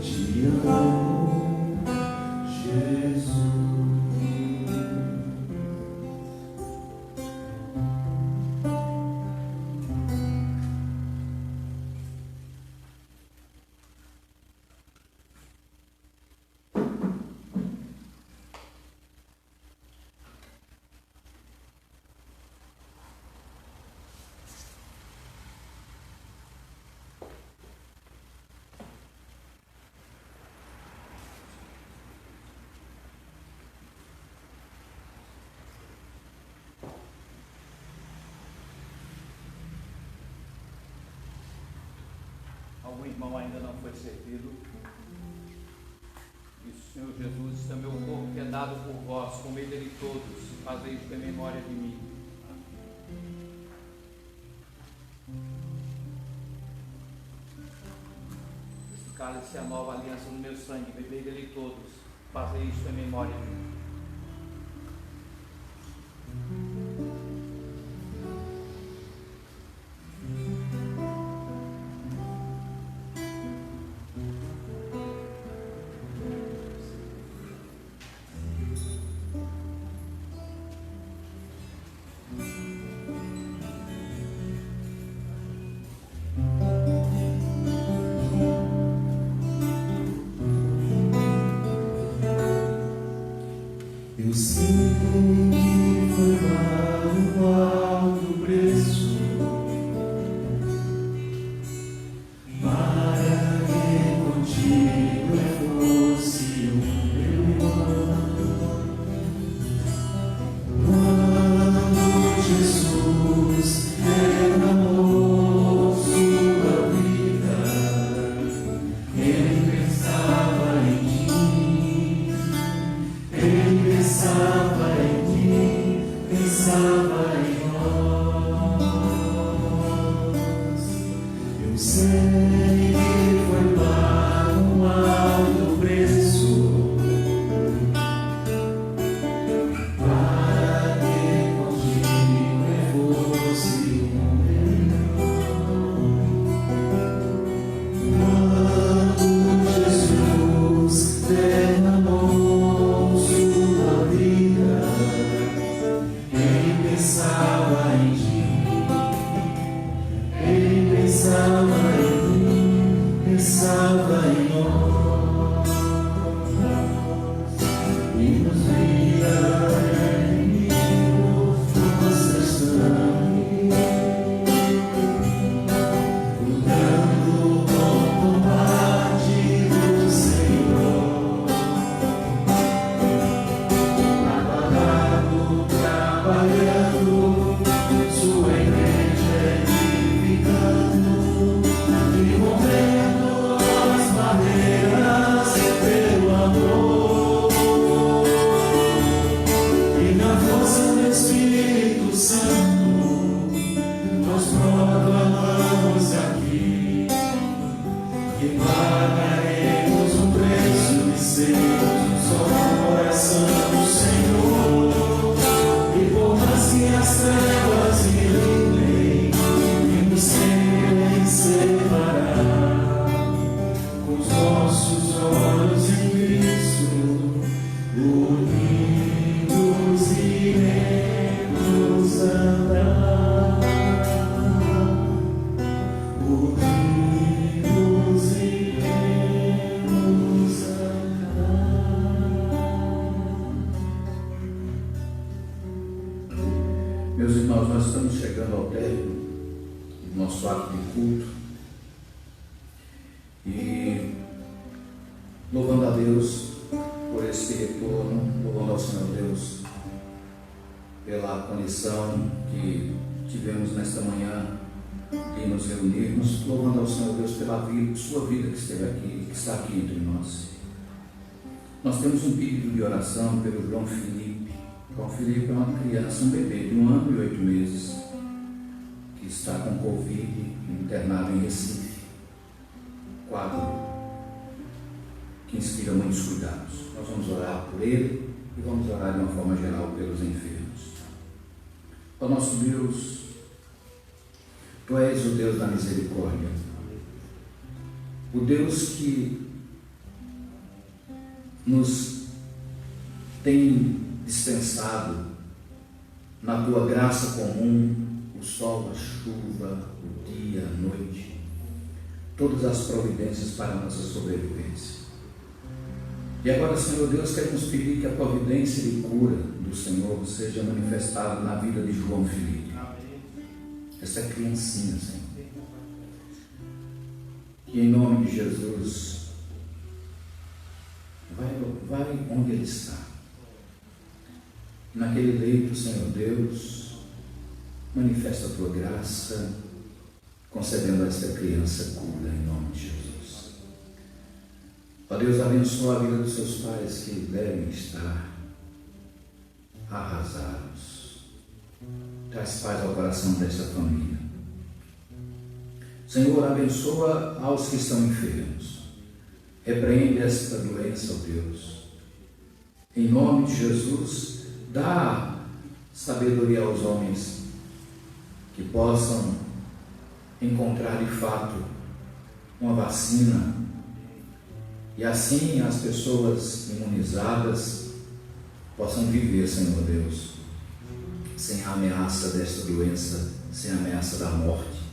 te amo, Jesus. Algum irmão ainda não foi servido? Isso, Senhor Jesus, este é meu corpo que é dado por vós, comei dele todos, fazei isto em memória de mim. Este cálice é a nova aliança no meu sangue, bebei dele todos, fazei isto em memória de mim. Eu sei que foi pago um alto preço para que contigo eu fosse meu irmão. Quando Jesus derramou sua vida, Ele pensava em ti. Ele pensava em ti, pensava em nós. Eu sei que foi pago um alto preço para que contigo eu fosse quando Jesus derramou sua vida, Ele pensava em ti, Ele pensava em mim, pensava em nós, e nos via inimigo, força sangue, lutando com o combate do Senhor. Trabalhando, sua igreja edificando e rompendo as barreiras pelo amor. E na força do Espírito Santo, nós proclamamos aqui que pagaremos o preço de sermos só no coração do Senhor. E por mais que as trevas me livrem e nos querem separar, com os nossos olhos em Cristo, unidos iremos andar. Unidos iremos andar. Meus irmãos, nós estamos chegando ao término do nosso ato de culto e louvando a Deus por esse retorno, louvando ao Senhor Deus pela condição que tivemos nesta manhã de nos reunirmos, louvando ao Senhor Deus pela vida, sua vida que esteve aqui, que está aqui entre nós. Nós temos um pedido de oração pelo João Felipe. João Felipe é uma criança, um bebê de 1 ano e 8 meses, que está com Covid, internado em Recife. Quadro que inspira muitos cuidados. Nós vamos orar por ele e vamos orar de uma forma geral pelos enfermos. Ó nosso Deus, Tu és o Deus da misericórdia. o Deus que nos tem dispensado na tua graça comum o sol, a chuva, o dia, a noite, todas as providências para a nossa sobrevivência. E agora, Senhor Deus, queremos pedir que a providência de cura do Senhor seja manifestada na vida de João Felipe. Essa criancinha, Senhor. E em nome de Jesus, vai onde ele está. Naquele leito, Senhor Deus, manifesta a tua graça, concedendo a esta criança cura em nome de Jesus. Ó Deus, abençoa a vida dos seus pais que devem estar arrasados. Traz paz ao coração desta família. Senhor, abençoa aos que estão enfermos. Repreende esta doença, ó Deus. Em nome de Jesus, dá sabedoria aos homens que possam encontrar de fato uma vacina e assim as pessoas imunizadas possam viver, Senhor Deus, sem a ameaça desta doença, sem a ameaça da morte.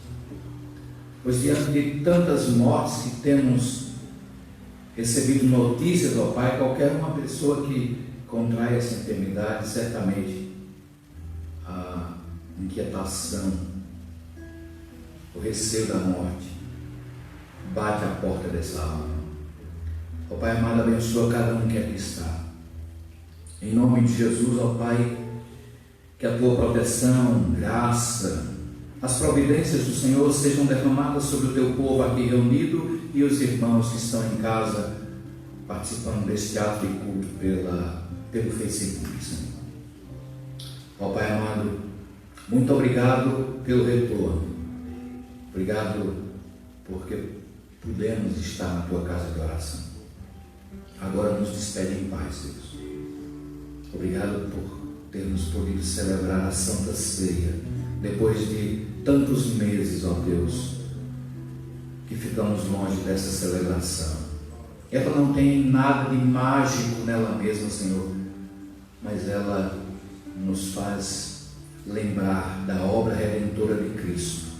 Pois diante de tantas mortes que temos recebido notícias, ó Pai, qualquer uma pessoa que contrai essa enfermidade, certamente a inquietação, o receio da morte bate à porta dessa alma. Ó Pai amado, abençoa cada um que aqui está. Em nome de Jesus, ó Pai, que a tua proteção, graça, as providências do Senhor sejam derramadas sobre o teu povo aqui reunido e os irmãos que estão em casa participando deste ato de culto pelo Facebook, Senhor. Ó Pai amado, muito obrigado pelo retorno. Obrigado porque pudemos estar na tua casa de oração. Agora nos despede em paz, Deus. Obrigado por termos podido celebrar a Santa Ceia depois de tantos meses, ó Deus, que ficamos longe dessa celebração. Ela não tem nada de mágico nela mesma, Senhor, mas ela nos faz lembrar da obra redentora de Cristo.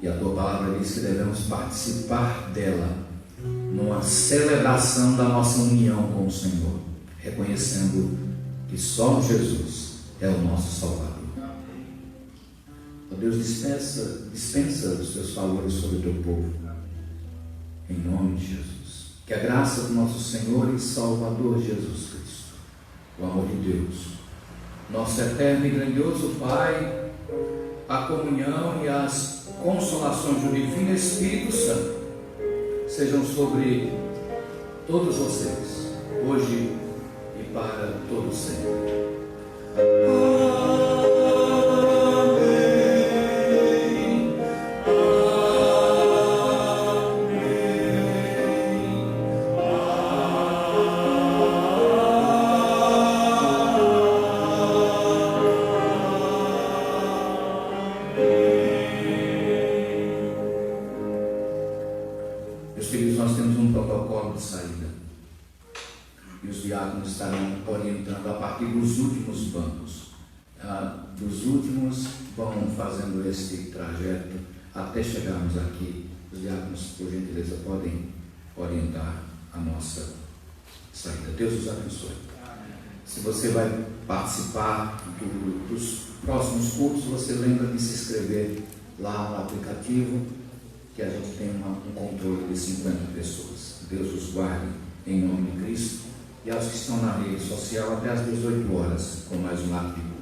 E a tua palavra diz que devemos participar dela numa celebração da nossa união com o Senhor, reconhecendo que só Jesus é o nosso Salvador. Ó Deus, dispensa os teus favores sobre o teu povo, em nome de Jesus. Que a graça do nosso Senhor e Salvador Jesus Cristo, o amor de Deus, nosso eterno e grandioso Pai, a comunhão e as consolações do Divino Espírito Santo sejam sobre todos vocês, hoje e para todo sempre. Meus queridos, nós temos um protocolo de saída e os diáconos estarão orientando a partir dos últimos bancos. Dos últimos vão fazendo este trajeto até chegarmos aqui. Os diáconos, por gentileza, podem orientar a nossa saída. Deus os abençoe. Se você vai participar dos próximos cultos, você lembra de se inscrever lá no aplicativo, que a gente tem um controle de 50 pessoas. Deus os guarde em nome de Cristo. E aos que estão na rede social até às 18 horas, com mais um ato de